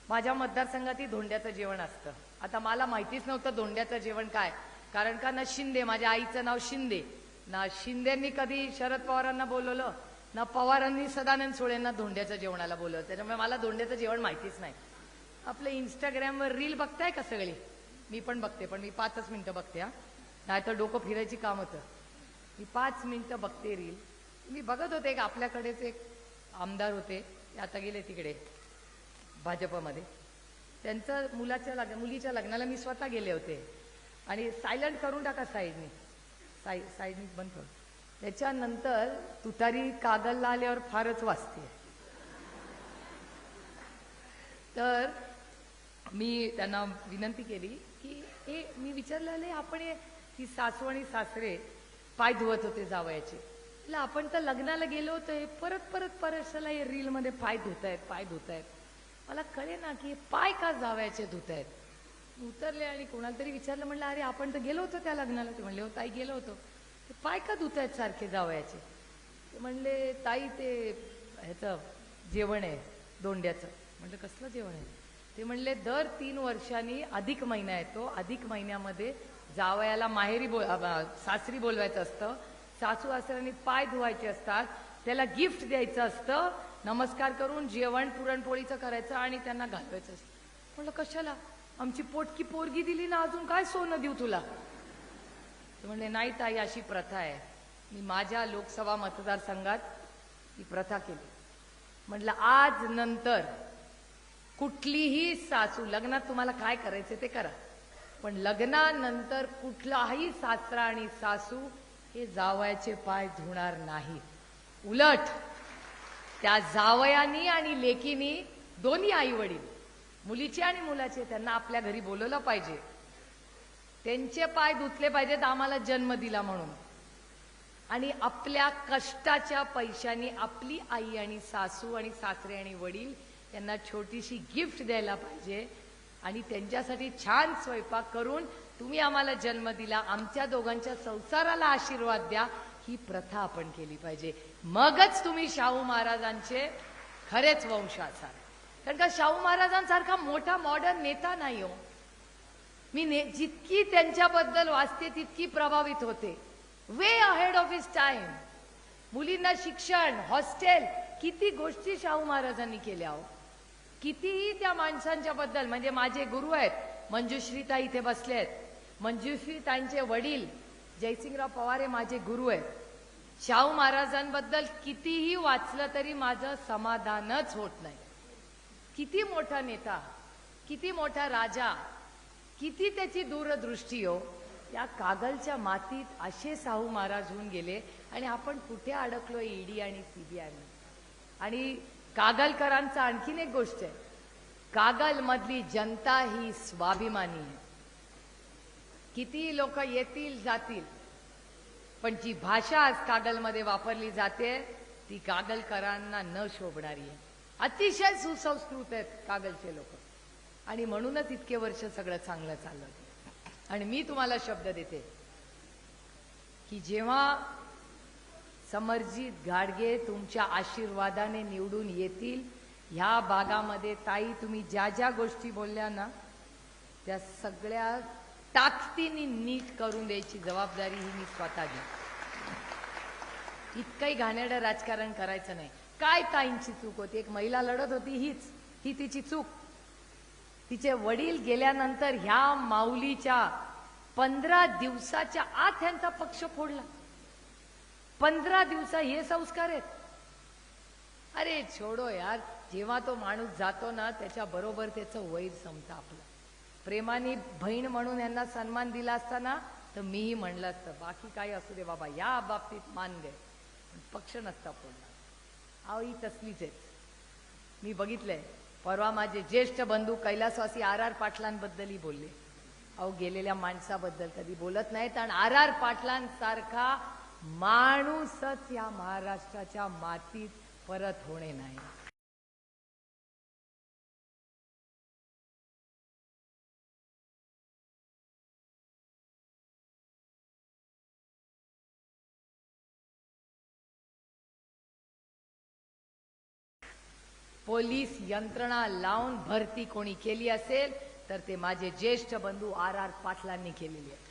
माझ्या मतदारसंघातही धोंड्याचं जेवण असतं. आता मला माहितीच नव्हतं धोंड्याचं जेवण काय. कारण का ना शिंदे, माझ्या आईचं नाव शिंदे, ना शिंदेंनी कधी शरद पवारांना बोलवलं, ना पवारांनी सदानंद सोळेंना धोंड्याच्या जेवणाला बोलवलं. त्याच्यामुळे मला धोंड्याचं जेवण माहितीच नाही. आपलं इंस्टाग्रामवर रील बघताय का सगळी. मी पण बघते, पण मी 5 मिनिटं बघते. हा, नाहीतर डोकं फिरायची काम होतं. मी 5 मिनिटं बघते रील. मी बघत होते की आपल्याकडेच एक आमदार होते, आता गेले तिकडे भाजपमध्ये. त्यांचं मुलीच्या लग्नाला मी स्वतः गेले होते. आणि सायलेंट करून टाका साईडनी, साईडनी बंद करून. त्याच्यानंतर तुतारी कागलला आल्यावर फारच वाजते. तर मी त्यांना विनंती केली की मी विचारलं, आपण ती सासू आणि सासरे पाय धुवत होते जावयाचे. आपण तर लग्नाला गेलो होतो, परत हे रीलमध्ये पाय धुतायत. मला कळे ना की पाय का जावयाचे धुतायत. उतरले आणि कोणाला तरी विचारलं, म्हणलं अरे आपण तर गेलो होतो त्या लग्नाला. ते म्हणले हो ताई गेलो होतो. ते पाय का धुतायत सारखे जावयाचे. ते म्हणले ताई ते ह्याचं जेवण आहे धोंड्याचं. म्हणलं कसलं जेवण आहे. ते म्हणले दर 3 वर्षांनी अधिक महिना येतो. अधिक महिन्यामध्ये जावयाला माहेरी सासरी बोलवायचं असतं. सासू सासऱ्यांनी पाय धुवायचे असतात. त्याला गिफ्ट द्यायचं असतं. नमस्कार करून जेवण पुरणपोळीचं करायचं आणि त्यांना घालवायचं असतं. म्हणलं कशाला, आमची पोटकी पोरगी दिली ना, अजून काय सोनं देऊ तुला. ते म्हणले नाही ताई अशी प्रथा आहे. मी माझ्या लोकसभा मतदारसंघात ही प्रथा केली. म्हटलं आज नंतर कुठलीही सासू, लग्नात तुम्हाला काय करायचं ते करा, पण लग्नानंतर कुठलाही सासरा आणि सासू हे जावयाचे पाय धुणार नाही. उलट त्या जावयानी आणि लेकीनी, दोन्ही आई वडील, मुलीचे आणि मुलाचे, त्यांना आपल्या घरी बोलवलं पाहिजे. त्यांचे पाय धुतले पाहिजेत आम्हाला जन्म दिला म्हणून. आणि आपल्या कष्टाच्या पैशाने आपली आई आणि सासू आणि सासरे आणि वडील यांना छोटीशी गिफ्ट द्यायला पाहिजे. आणि त्यांच्यासाठी छान स्वयंपाक करून तुम्ही आम्हाला जन्म दिला, आमच्या दोघांच्या संसाराला आशीर्वाद द्या, ही प्रथा आपण केली पाहिजे. मगच तुम्ही शाहू महाराजांचे खरेच वंश असाल. कारण का शाहू महाराजांसारखा मोठा मॉडर्न नेता नाही हो. मी जितकी त्यांच्याबद्दल वाचते तितकी प्रभावित होते. Way ahead of his time. मुलींना शिक्षण, हॉस्टेल, किती गोष्टी शाहू महाराजांनी केल्या हो. कितीही त्या माणसांच्या बद्दल, म्हणजे माझे गुरु आहेत मंजुश्रीताई इथे बसले आहेत. मंजुश्रीताईंचे वडील जयसिंगराव पवार हे माझे गुरु आहेत. शाहू महाराजांबद्दल कितीही वाचलं तरी माझं समाधानच होत नाही. किती मोठा नेता, किती मोठा राजा, किती त्याची दूरदृष्टी हो. त्या कागलच्या मातीत असे शाहू महाराज होऊन गेले आणि आपण कुठे अडकलोय ईडी आणि सीबीआय. आणि कागलकरांचा आणखीन एक गोष्ट आहे, कागल मधली जनता ही स्वाभिमानी आहे. किती लोक येतील जातील, पण जी भाषा आज कागलमध्ये वापरली जाते ती कागलकरांना न शोभणारी आहे. अतिशय सुसंस्कृत आहेत कागलचे लोक, आणि म्हणूनच इतके वर्ष सगळं चांगलं चाललं. आणि मी तुम्हाला शब्द देते की जेव्हा समरजित घाडगे तुमच्या आशीर्वादाने निवडून येतील, ह्या भागामध्ये ताई तुम्ही ज्या ज्या गोष्टी बोलल्या ना त्या सगळ्या ताकदीने नीट करून द्यायची जबाबदारी ही मी स्वतः घेईन. इतकंही घाणेरडं राजकारण करायचं नाही. काय ताईंची चूक होती? एक महिला लढत होती, ही तिची चूक. तिचे वडील गेल्यानंतर ह्या माऊलीच्या 15 दिवसाच्या आत ह्यांचा पक्ष फोडला. 15 दिवसा हे संस्कार आहेत? अरे छोडो यार. जेव्हा तो माणूस जातो ना त्याच्या बरोबर त्याचं वैर संपतं आपलं. प्रेमाने बहीण म्हणून यांना सन्मान दिला असताना तर मीही म्हणलं असतं, बाकी काही असू दे बाबा, या बाबतीत मान गए, पक्ष नसता फोडला. अहो ही तसलीच आहे. मी बघितलंय. परवा माझे ज्येष्ठ बंधू कैलासवासी RR पाटलांबद्दलही बोलले. अहो गेलेल्या माणसाबद्दल कधी बोलत नाहीत, आणि RR पाटलांसारखा माणूसच या महाराष्ट्राच्या मातीत परत होणे नाही. पोलीस यंत्रणा लावून भरती कोणी केली असेल तर ते माझे ज्येष्ठ बंधू RR पाटलांनी केलेली आहे.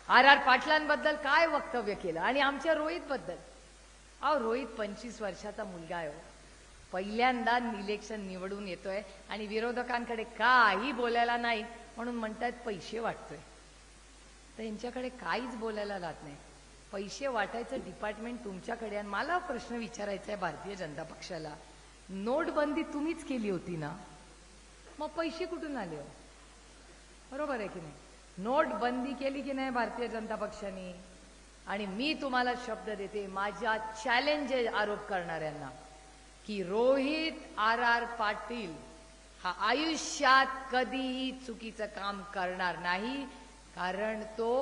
RR पाटलांबद्दल काय वक्तव्य केलं, आणि आमच्या रोहित बद्दल. अहो रोहित 25 वर्षाचा मुलगा आहे. पहिल्यांदा इलेक्शन निवडून येतोय आणि विरोधकांकडे काही बोलायला नाही म्हणून म्हणतात पैसे वाटतोय. तर यांच्याकडे काहीच बोलायला लागत नाही. पैसे वाटायचं डिपार्टमेंट तुमच्याकडे. आणि मला प्रश्न विचारायचा आहे भारतीय जनता पक्षाला, नोटबंदी तुम्हीच केली होती ना, मग पैसे कुठून आले हो? बरोबर आहे की नाही? नोटबंदी केली की नाही भारतीय जनता पक्षाने? आणि मी तुम्हाला शब्द देते माझ्या चॅलेंज आरोप करणाऱ्यांना की रोहित RR पाटील हा आयुष्यात कधीही चुकीचं काम करणार नाही, कारण तो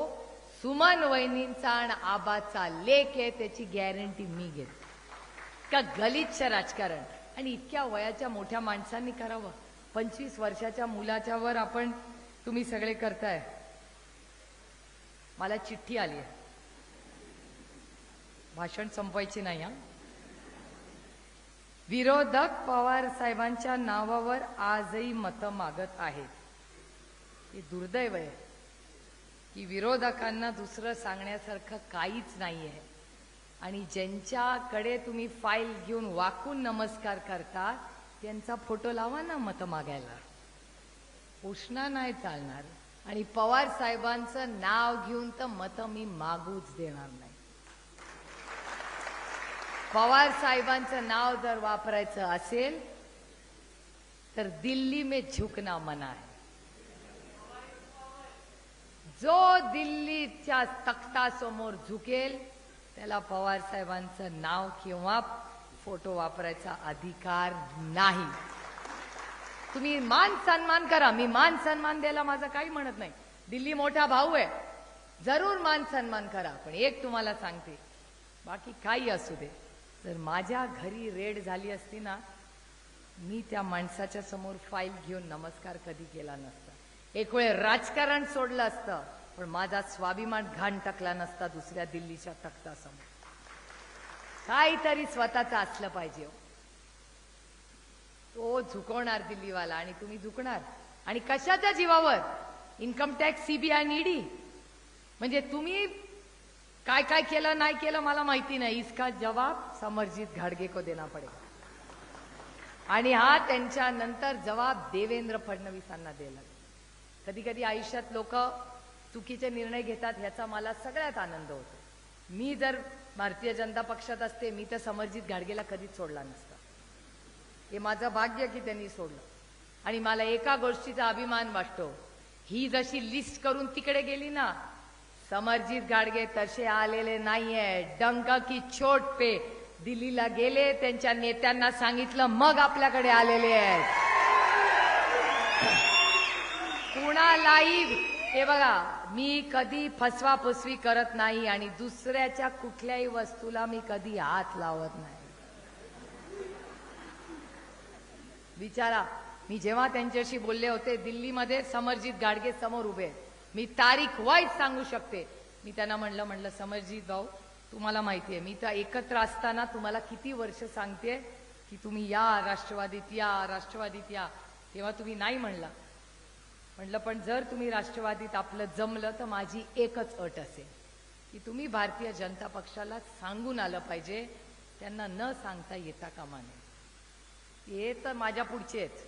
सुमन वहिनींचा आणि आबाचा लेक आहे, त्याची गॅरंटी मी घेते. का गलिच्छ राजकारण आणि इतक्या वयाच्या मोठ्या माणसांनी करावं? 25 वर्षाच्या मुलाच्या वर आपण तुम्ही सगळे करताय. मला चिठ्ठी आली आहे, भाषण संपवायचे नाही. विरोधक पवार साहेबांच्या नावावर आजही मतं मागत आहेत. हे दुर्दैव आहे की विरोधकांना दुसरं सांगण्यासारखं काहीच नाही आहे, आणि ज्यांच्याकडे तुम्ही फाईल घेऊन वाकून नमस्कार करता त्यांचा फोटो लावा ना मतं मागायला. उष्णा नाही चालणार. आणि पवार साहेबांचं नाव घेऊन तर मतं मी मागूच देणार नाही. पवार साहेबांचं नाव जर वापरायचं असेल तर दिल्ली में झुकना मना है. जो दिल्लीच्या तख्तासमोर झुकेल त्याला पवार साहेबांचं नाव किंवा फोटो वापरायचा अधिकार नाही. तुम्ही मान सन्मान करा, मी मान सन्मान द्यायला माझं काही म्हणत नाही. दिल्ली मोठा भाऊ आहे, जरूर मान सन्मान करा. पण एक तुम्हाला सांगते, बाकी काही असू दे, जर माझ्या घरी रेड झाली असती ना, मी त्या माणसाच्या समोर फाईल घेऊन नमस्कार कधी केला नसता. एक वेळ राजकारण सोडलं असतं, पण माझा स्वाभिमान घाण टाकला नसता दुसऱ्या दिल्लीच्या तख्तासमोर. काहीतरी स्वतःचं असलं पाहिजे. तो झुकवणार दिल्लीवाला आणि तुम्ही झुकणार. आणि कशाच्या जीवावर? इन्कम टॅक्स, CBI आणि ED. म्हणजे तुम्ही काय काय केलं नाही केलं मला माहिती नाही. इसका जवाब समरजित घाडगे को देना पडेगा. आणि हा त्यांच्या नंतर जवाब देवेंद्र फडणवीसांना द्यायला. कधी कधी आयुष्यात लोक चुकीचे निर्णय घेतात, ह्याचा मला सगळ्यात आनंद होतो. मी जर भारतीय जनता पक्षात असते, मी तर समरजित घाडगेला कधीच सोडला नसता. हे माझं भाग्य की त्यांनी सोडलं. आणि मला एका गोष्टीचा अभिमान वाटतो, ही जशी लिस्ट करून तिकडे गेली ना, समरजित घाडगे तसे आलेले नाहीये. डंका की चोट पे दिल्लीला गेले, त्यांच्या नेत्यांना सांगितलं, मग आपल्याकडे आलेले आहेत. कुणालाही हे बघा, मी कधी फसवाफसवी करत नाही आणि दुसऱ्याच्या कुठल्याही वस्तूला मी कधी हात लावत नाही. विचारा, मी जेव्हा त्यांच्याशी बोलले होते दिल्लीमध्ये, समरजित गाडगे समोर उभे आहेत, मी तारीख वाईज सांगू शकते. मी त्यांना म्हणलं समरजित भाऊ, तुम्हाला माहिती आहे मी तर एकत्र असताना तुम्हाला किती वर्ष सांगते की तुम्ही या राष्ट्रवादीत या, तेव्हा तुम्ही नाही म्हणलं पण जर तुम्ही राष्ट्रवादीत आपलं जमलं तर माझी एकच अट असेल की तुम्ही भारतीय जनता पक्षाला सांगून आलं पाहिजे, त्यांना न सांगता येता कामा नये. हे तर माझ्या पुढचे आहेत.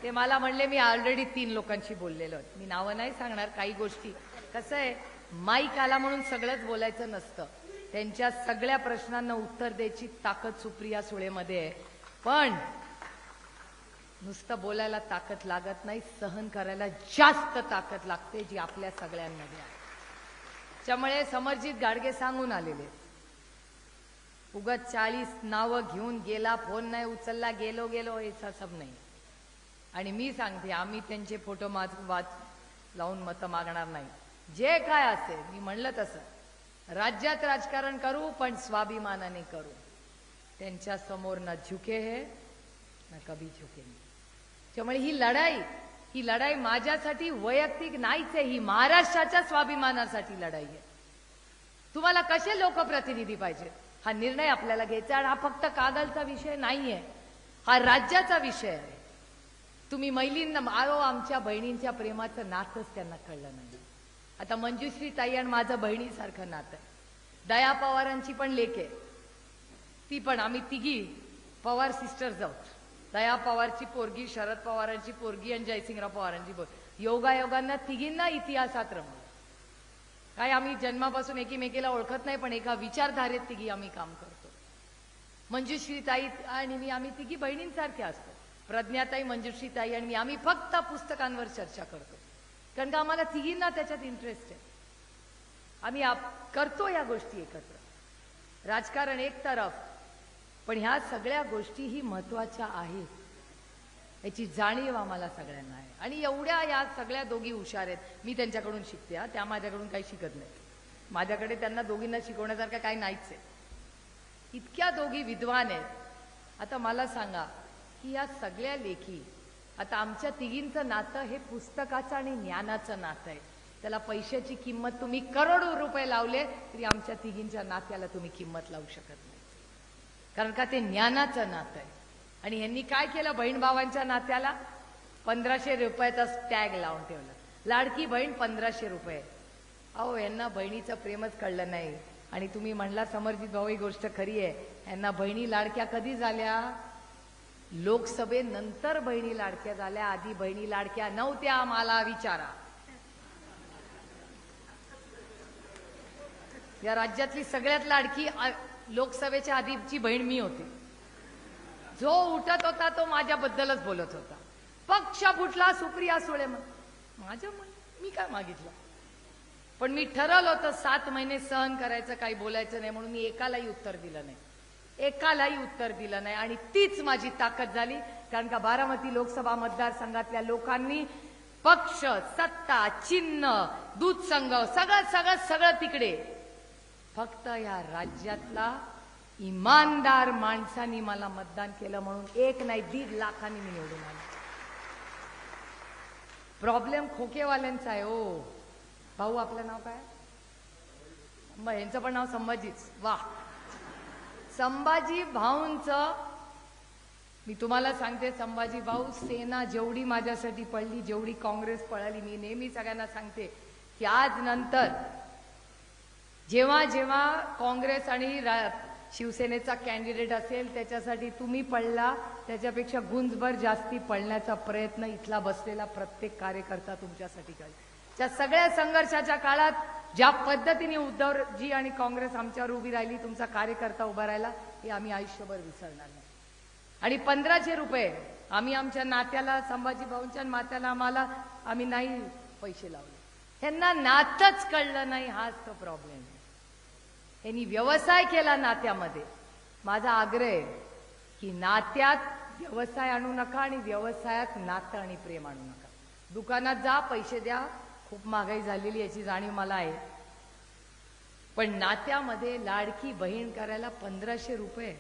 ते मला म्हणले, मी ऑलरेडी 3 लोकांशी बोललेलो आहे, मी नावं नाही सांगणार. काही गोष्टी कसं आहे, माईक आला म्हणून सगळंच बोलायचं नसतं. त्यांच्या सगळ्या प्रश्नांना उत्तर द्यायची ताकद सुप्रिया सुळेमध्ये आहे, पण नुसतं बोलायला ताकद लागत नाही, सहन करायला जास्त ताकद लागते, जी आपल्या सगळ्यांमध्ये आहे. त्यामुळे समरजित गाडगे सांगून आलेले, उगाच 40 नावं घेऊन गेला, फोन नाही उचलला, गेलो याचा सब नाही. आणि मी सांगते, आम्ही त्यांचे फोटो लावून मतं मागणार नाही. जे काय असेल, मी म्हणलं तसं राज्यात राजकारण करू, पण स्वाभिमानाने करू. त्यांच्या समोर न झुके है न कभी झुकेंगे. त्यामुळे ही लढाई माझ्यासाठी वैयक्तिक नाहीच आहे, ही महाराष्ट्राच्या स्वाभिमानासाठी लढाई आहे. तुम्हाला कसे लोकप्रतिनिधी पाहिजे हा निर्णय आपल्याला घ्यायचा, आणि हा फक्त कागलचा विषय नाहीये, हा राज्याचा विषय आहे. तुम्ही महिलींना, आमच्या बहिणींच्या प्रेमाचं नातंच त्यांना कळलं नाही. आता मंजुश्री ताई आणि माझं बहिणीसारखं नातं आहे. दया पवारांची पण लेक आहे, ती पण, आम्ही तिघी पवार सिस्टर्स आहोत. दया पवारची पोरगी, शरद पवारांची पोरगी आणि जयसिंगराव पवारांची पोरगी. योगायोगांना तिघींना इतिहासात रमलो. काय आम्ही जन्मापासून एकीमेकीला ओळखत नाही, पण एका विचारधारेत तिघी आम्ही काम करतो. मंजुश्री ताई आणि मी, आम्ही तिघी बहिणींसारखे असतो. प्रज्ञाताई, मंजुश्री ताई आणि मी, आम्ही फक्त पुस्तकांवर चर्चा करतो, कारण का आम्हाला तिघींना त्याच्यात इंटरेस्ट आहे. आम्ही करतो या गोष्टी एकत्र. राजकारण एक तरफ, पण ह्या सगळ्या गोष्टी ही महत्वाच्या आहेत, याची जाणीव आम्हाला सगळ्यांना आहे. आणि एवढ्या या सगळ्या दोघी हुशार आहेत, मी त्यांच्याकडून शिकते. त्या माझ्याकडून काही शिकत नाही. माझ्याकडे त्यांना दोघींना शिकवण्यासारखं काही नाहीच आहे. इतक्या दोघी विद्वान आहेत. आता मला सांगा की या सगळ्या लेखी, आता आमच्या तिघींचं नातं हे पुस्तकाचं आणि ज्ञानाचं नातं आहे. त्याला पैशाची किंमत तुम्ही करोडो रुपये लावले तरी आमच्या तिघींच्या नात्याला तुम्ही किंमत लावू शकत नाही, कारण का ते ज्ञानाचं नातं आहे. आणि ह्यांनी काय केलं, बहीण भावांच्या नात्याला 1500 रुपयाचा टॅग लावून ठेवला. लाडकी बहीण 1500 रुपये. अहो, यांना बहिणीचं प्रेमच कळलं नाही. आणि तुम्ही म्हणला समरजित भाऊ, ही गोष्ट खरी आहे, यांना बहिणी लाडक्या कधी झाल्या? लोकसभेनंतर बहिणी लाडक्या झाल्या, आधी बहिणी लाडक्या नव्हत्या. मला विचारा, या राज्यातली सगळ्यात लाडकी लोकसभेच्या आधीची बहीण मी होते. जो उठत होता तो माझ्याबद्दलच बोलत होता. पक्ष फुटला, सुप्रिया सुळे, माझ्या मी काय मागितलं, पण मी ठरवलं होतं 7 महिने सहन करायचं, काही बोलायचं नाही, म्हणून मी एकालाही उत्तर दिलं नाही. आणि तीच माझी ताकद झाली, कारण का बारामती लोकसभा मतदारसंघातल्या लोकांनी पक्ष, सत्ता, चिन्ह, दूध संघ सगळं तिकडे, फक्त या राज्यातला इमानदार माणसांनी मला मतदान केलं, म्हणून 1 नाही 1.5 लाखांनी मी निवडून आलो. प्रॉब्लेम खोकेवाल्यांचा आहे. ओ भाऊ, आपलं नाव काय? यांचं पण नाव संभाजीच. वा, संभाजी भाऊंचं मी तुम्हाला सांगते, संभाजी भाऊ, सेना जेवढी माझ्यासाठी पडली, जेवढी काँग्रेस पळाली, मी नेहमी सगळ्यांना सांगते की आज नंतर जेव्हा जेव्हा काँग्रेस आणि शिवसेनेचा कॅन्डिडेट असेल, त्याच्यासाठी तुम्ही पडला, त्याच्यापेक्षा गुंजभर जास्ती पडण्याचा प्रयत्न इथला बसलेला प्रत्येक कार्यकर्ता तुमच्यासाठी करेल. त्या सगळ्या संघर्षाच्या काळात ज्या पद्धतीने उद्धवजी आणि काँग्रेस आमच्यावर उभी राहिली, तुमचा कार्यकर्ता उभा राहिला, हे आम्ही आयुष्यभर विसरणार नाही. आणि 1500 रुपये आम्ही आमच्या नात्याला, संभाजी भाऊंच्या नात्याला आम्ही नाही पैसे लावले. ह्यांना नातच कळलं नाही, हाच तो प्रॉब्लेम आहे. यांनी व्यवसाय केला नात्यामध्ये. माझा आग्रह आहे की नात्यात व्यवसाय आणू नका आणि व्यवसायात नातं आणि प्रेम आणू नका. दुकानात जा, पैसे द्या, खूप महागाई झालेली याची जाणीव मला आहे, पण नात्यामध्ये लाडकी बहीण करायला 1500 रुपये.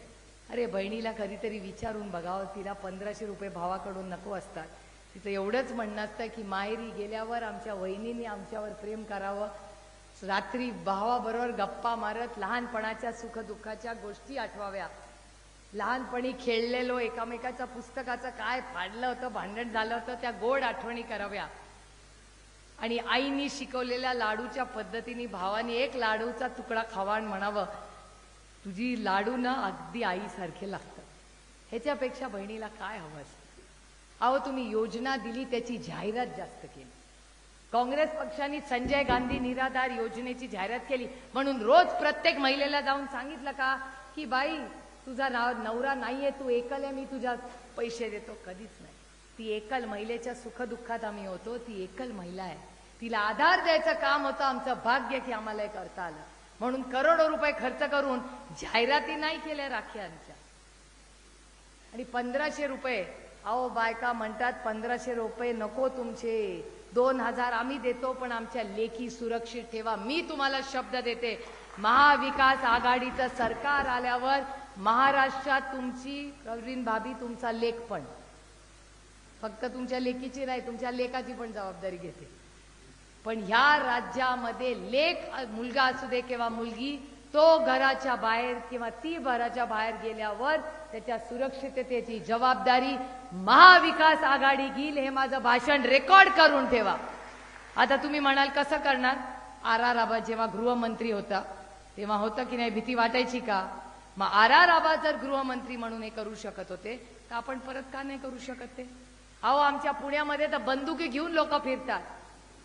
अरे बहिणीला कधीतरी विचारून बघावं, तिला 1500 रुपये भावाकडून नको असतात. तिचं एवढंच म्हणणं असतं की माहेरी गेल्यावर आमच्या वहिनीने आमच्यावर प्रेम करावं, रात्री भावाबरोबर गप्पा मारत लहानपणाच्या सुखदुःखाच्या गोष्टी आठवाव्या, लहानपणी खेळलेलो एकामेकाच्या पुस्तकाचं काय फाडलं होतं, भांडण झालं होतं, त्या गोड आठवणी कराव्या. आणि आईनी शिकवलेल्या लाडूच्या पद्धतीने भावानी एक लाडूचा तुकडा खावा आणि म्हणावं, तुझी लाडू ना अगदी आईसारखे लागतात. ह्याच्यापेक्षा बहिणीला काय हवं असतं? अहो तुम्ही योजना दिली, त्याची जाहिरात जास्त केली. काँग्रेस पक्षाने संजय गांधी निराधार योजनेची जाहिरात केली म्हणून रोज प्रत्येक महिलेला जाऊन सांगितलं का की बाई तुझा नवरा नाहीये, तू एकल आहे, मी तुझ्या पैसे देतो? कधीच नाही. ती एकल महिलेच्या सुखदुःखात आम्ही होतो. ती एकल महिला आहे, तिला आधार द्यायचं काम होतं. आमचं भाग्य की आम्हाला हे करता आलं. म्हणून करोडो रुपये खर्च करून जाहिराती नाही केल्या राख्यांच्या. आणि 1500 रुपये, अहो बायका म्हणतात 1500 रुपये नको तुमचे, 2000 आम्ही देतो, पण आमच्या लेखी सुरक्षित ठेवा. मी तुम्हाला शब्द देते, महाविकास आघाडीचं सरकार आल्यावर महाराष्ट्रात तुमची प्रवीण भाभी तुमचा लेख पण, फक्त तुमच्या लेकीची नाही, तुमच्या लेकाची पण जबाबदारी घेते. पण ह्या राज्यामध्ये लेक मुलगा असू दे किंवा मुलगी, तो घराच्या बाहेर किंवा ती घराच्या बाहेर गेल्यावर त्याच्या सुरक्षिततेची जबाबदारी महाविकास आघाडी घेईल. हे माझं भाषण रेकॉर्ड करून ठेवा. आता तुम्ही म्हणाल कसं करणार? आर.आर. आबा जेव्हा गृहमंत्री होता तेव्हा होतं की नाही, भीती वाटायची का? मग आर.आर. आबा जर गृहमंत्री म्हणून हे करू शकत होते तर आपण परत का नाही करू शकत ते? अहो आमच्या पुण्यामध्ये तर बंदुकी घेऊन लोक फिरतात.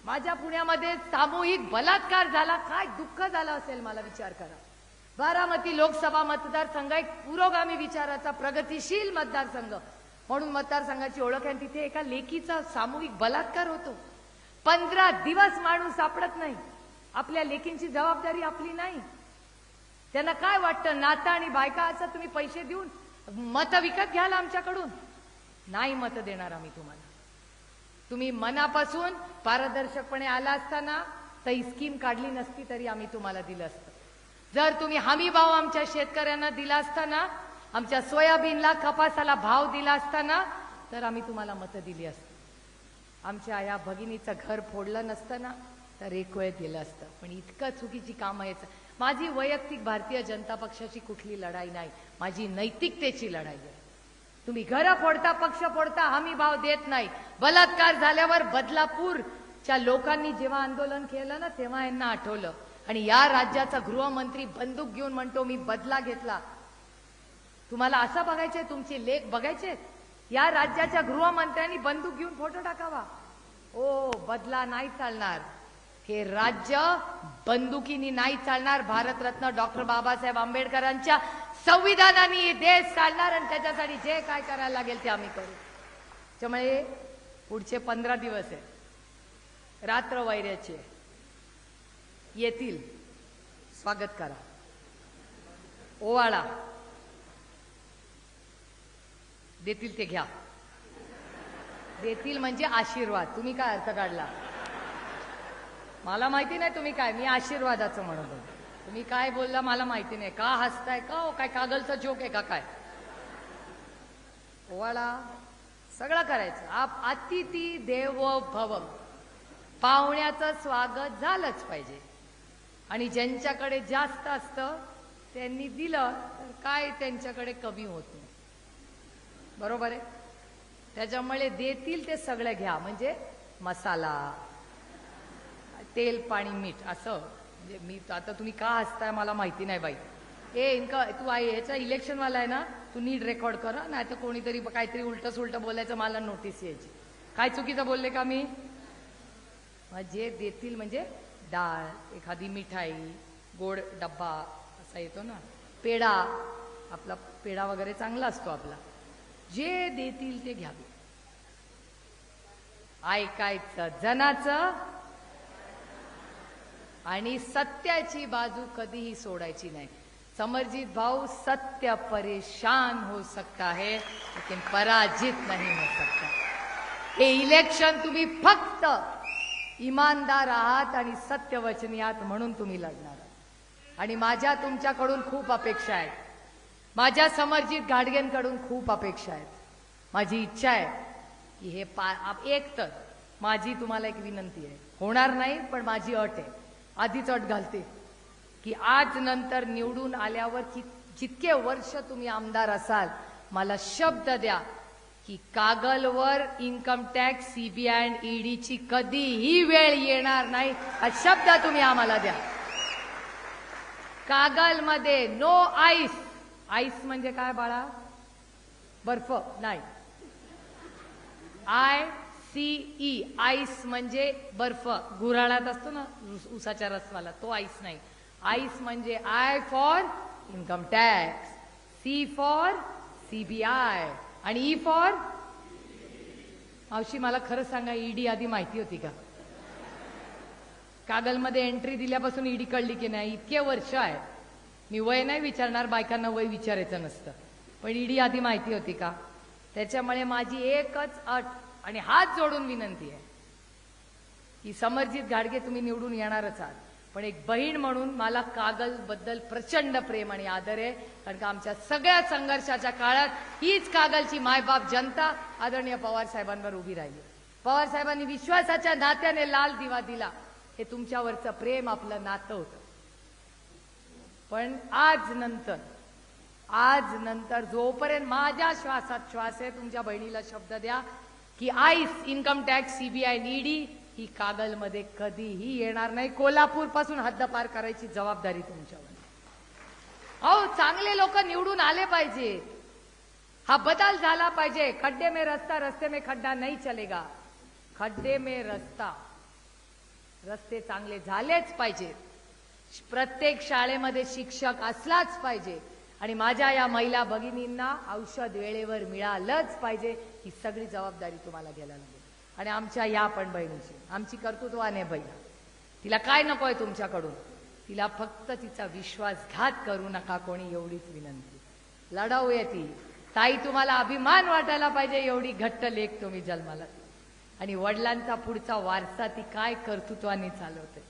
माझ्या पुण्यामध्ये सामूहिक बलात्कार झाला, काय दुःख झालं असेल मला विचार करा. बारामती लोकसभा मतदारसंघ एक पुरोगामी विचाराचा प्रगतिशील मतदारसंघ म्हणून मतदारसंघाची ओळख आहे. तिथे एका लेकीचा सामूहिक बलात्कार होतो. 15 दिवस माणूस सापडत नाही. आपल्या लेकींची जबाबदारी आपली नाही. त्यांना काय वाटतं, नाता आणि बायका असं तुम्ही पैसे देऊन मत विकत घ्याल आमच्याकडून? नाही मत देणार आम्ही तुम्हाला. तुम्ही मनापासून पारदर्शकपणे आला असताना तर ही स्कीम काढली नसती तरी आम्ही तुम्हाला दिलं असतं. जर तुम्ही हमी भाव आमच्या शेतकऱ्यांना दिला असताना, आमच्या सोयाबीनला कपासाला भाव दिला असताना तर आम्ही तुम्हाला मतं दिली असती. आमच्या या भगिनीचं घर फोडलं नसतं ना तर एक वेळ दिलं असतं. पण इतकं चुकीची कामं यायचं. माझी वैयक्तिक भारतीय जनता पक्षाची कुठली लढाई नाही, माझी नैतिकतेची लढाई आहे. तुम्ही घर फोडता, पक्ष फोडता, हमी भाव देत नाही. बलात्कार झाल्यावर बदलापूरच्या लोकांनी जेव्हा आंदोलन केलं ना तेव्हा यांना आठवलं. आणि या राज्याचा गृहमंत्री बंदूक घेऊन म्हणतो मी बदला घेतला. तुम्हाला असं बघायचंय, तुमचे लेख बघायचे? या राज्याच्या गृहमंत्र्यांनी बंदूक घेऊन फोटो टाकावा? ओ बदला नाही चालणार. हे राज्य बंदुकीनी नाही चालणार. भारतरत्न डॉक्टर बाबासाहेब आंबेडकरांच्या संविधानाने देश चालणार आणि त्याच्यासाठी जे काय करायला लागेल ते आम्ही करू. त्यामुळे पुढचे 15 दिवस आहे, रात्र वैऱ्याचे येतील. स्वागत करा, ओवाळा, देतील ते घ्या. देतील म्हणजे आशीर्वाद. तुम्ही काय अर्थ काढला मला माहिती नाही. तुम्ही काय, मी आशीर्वादाचं म्हणत होतो. तुम्ही काय बोलला मला माहिती नाही. का हसताय का? हो काय कागलचा जोक आहे का काय? ओवाळा सगळं करायचं. अतिथी देवो भव, पाहुण्याचं स्वागत झालंच पाहिजे. आणि ज्यांच्याकडे जास्त असतं त्यांनी दिलं तर काय त्यांच्याकडे कमी होत नाही. बरोबर आहे? त्याच्यामुळे देतील ते सगळं घ्या. म्हणजे मसाला, तेल, पाणी, मीठ असं. म्हणजे मी आता तुम्ही का हसताय मला माहिती नाही बाई. इनका तू आहे ह्याचा इलेक्शन वाला आहे ना, तू नीट रेकॉर्ड कर. नाही तर कोणीतरी काहीतरी उलट सुलट बोलायचं, मला नोटीस यायची. काय चुकीचं बोलले का मी? जे देतील म्हणजे डाळ, एखादी मिठाई, गोड डब्बा असा येतो ना, पेढा, आपला पेढा वगैरे चांगला असतो आपला. जे देतील ते घ्यावे. ऐकायचं जनाचं, आणि सत्याची बाजू कधीही सोडायची नाही. समरजीत भाऊ, सत्य परेशान हो सकता है लेकिन पराजित नहीं हो सकता. हे इलेक्शन तुम्ही फक्त इमानदार आहात आणि सत्यवचनी आहात म्हणून तुम्ही लढणार आहात. आणि माझ्या तुमच्याकडून खूप अपेक्षा आहेत. माझ्या समरजीत घाडगेंकडून खूप अपेक्षा आहेत. माझी इच्छा आहे की हे एक तर माझी तुम्हाला एक विनंती आहे, होणार नाही पण माझी अट आहे, आधीच अट घालते की आज नंतर निवडून आल्यावर जितके वर्ष तुम्ही आमदार असाल मला शब्द द्या की कागलवर इन्कम टॅक्स, सीबीआय आणि ईडीची कधीही वेळ येणार नाही. हा शब्द तुम्ही आम्हाला द्या. कागलमध्ये नो आईस. आईस म्हणजे काय बाळा? बर्फ नाही. ICE आईस म्हणजे बर्फ, गुऱ्हाळात असतो ना उसाच्या रसवाला, तो आईस नाही. आईस म्हणजे I for income tax, C for CBI आणि ई फॉर. मावशी मला खरं सांगा, ईडी आधी माहिती होती का? कागलमध्ये एंट्री दिल्यापासून ईडी कळली की नाही? इतके वर्ष आहे. मी वय नाही विचारणार, बायकांना वय विचारायचं नसतं, पण ईडी आधी माहिती होती का? त्याच्यामुळे माझी एकच अट आणि हात जोडून विनंती आहे की समरजीत घाडगे तुम्ही निवडून येणारच आहात, पण एक बहीण म्हणून मला कागल बद्दल प्रचंड प्रेम आणि आदर आहे. कारण का आमच्या सगळ्या संघर्षाच्या काळात हीच कागलची मायबाप जनता आदरणीय पवार साहेबांवर उभी राहिली. पवार साहेबांनी विश्वासाच्या नात्याने लाल दिवा दिला. हे तुमच्यावरचं प्रेम, आपलं नातं होतं. पण आज नंतर जोपर्यंत माझ्या श्वासात श्वास आहे, तुमच्या बहिणीला शब्द द्या की आईस, इन्कम टॅक्स, सीबीआय, ईडी ही कागलमध्ये कधीही येणार नाही. कोल्हापूर पासून हद्दपार करायची जबाबदारी तुमच्यावर. अहो, चांगले लोक निवडून आले पाहिजे. हा बदल झाला पाहिजे. खड्डे में रस्ता, रस्ते में खड्डा नहीं चलेगा. खड्डे में रस्ता, रस्ते चांगले झालेच पाहिजे. प्रत्येक शाळेमध्ये शिक्षक असलाच पाहिजे. आणि माझ्या या महिला भगिनींना औषध वेळेवर मिळालंच पाहिजे. ही सगळी जबाबदारी तुम्हाला घ्यायला लागेल. आणि आमच्या या पण बहिणीची, आमची कर्तृत्वाने बहीण, तिला काय नकोय तुमच्याकडून? तिला फक्त तिचा विश्वासघात करू नका कोणी, एवढीच विनंती. लढवूया ती. ताई, तुम्हाला अभिमान वाटायला पाहिजे, एवढी घट्ट लेक तुम्ही जन्माला. आणि वडिलांचा पुढचा वारसा ती काय कर्तृत्वाने चालवते.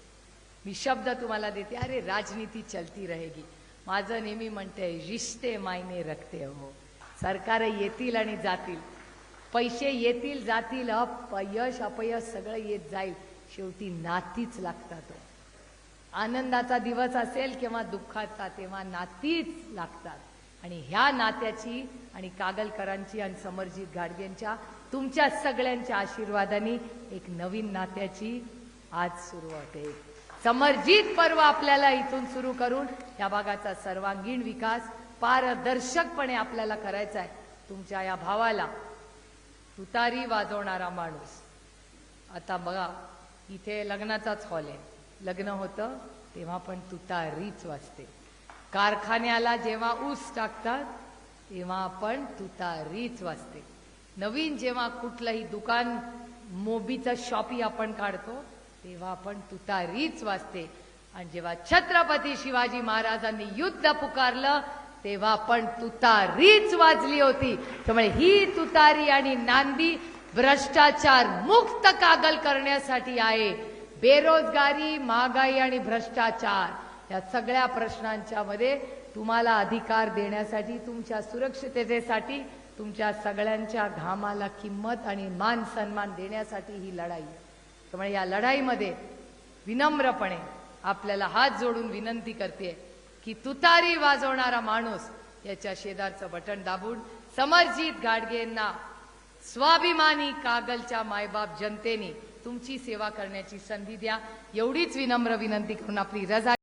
मी शब्द तुम्हाला देते, अरे राजनीती चलती रहेगी. माझं नेहमी म्हणते, रिश्ते मायने रखते हो. सरकार येतील आणि जातील, पैसे येतील जातील, यश अपयश सगळं येत जाईल, शेवटी नातीच लागतात. आनंदाचा दिवस असेल किंवा दुःखाचा, तेव्हा नातीच लागतात. आणि ह्या नात्याची आणि कागलकरांची आणि समरजीत घाडगेंच्या, तुमच्या सगळ्यांच्या आशीर्वादाने एक नवीन नात्याची आज सुरुवात आहे. समरजीत पर्व आपल्याला इथून सुरू करून या भागाचा सर्वांगीण विकास पारदर्शकपणे आपल्याला करायचा आहे. तुमच्या या भावाला तुतारी वाजवणारा माणूस, आता बघा इथे लग्नाचाच हॉल आहे, लग्न होतं तेव्हा पण तुतारीच वाजते. कारखान्याला जेव्हा ऊस टाकतात तेव्हा पण तुतारीच वाजते. नवीन जेव्हा कुठलंही दुकान, मोबीचं शॉपी आपण काढतो तेव्हा पण तुतारीच वाजते. आणि जेव्हा छत्रपती शिवाजी महाराजांनी युद्ध पुकारलं तेव्हा पण तुतारीच वाजली होती. त्यामुळे ही तुतारी आणि नांदी भ्रष्टाचार मुक्त कागल करण्यासाठी आहे. बेरोजगारी, महागाई आणि भ्रष्टाचार या सगळ्या प्रश्नांच्या मध्ये तुम्हाला अधिकार देण्यासाठी, तुमच्या सुरक्षिततेसाठी, तुमच्या सगळ्यांच्या घामाला किंमत आणि मान सन्मान देण्यासाठी ही लढाई आहे. त्यामुळे या लढाईमध्ये विनम्रपणे आपल्याला हात जोडून विनंती करते की तुतारी वाजवणारा माणूस याच्या शेजारचं बटन दाबून समरजीत घाडगेंना, स्वाभिमानी कागलच्या मायबाप जनतेने तुमची सेवा करण्याची संधी द्या. एवढीच विनम्र विनंती करून आपली रजा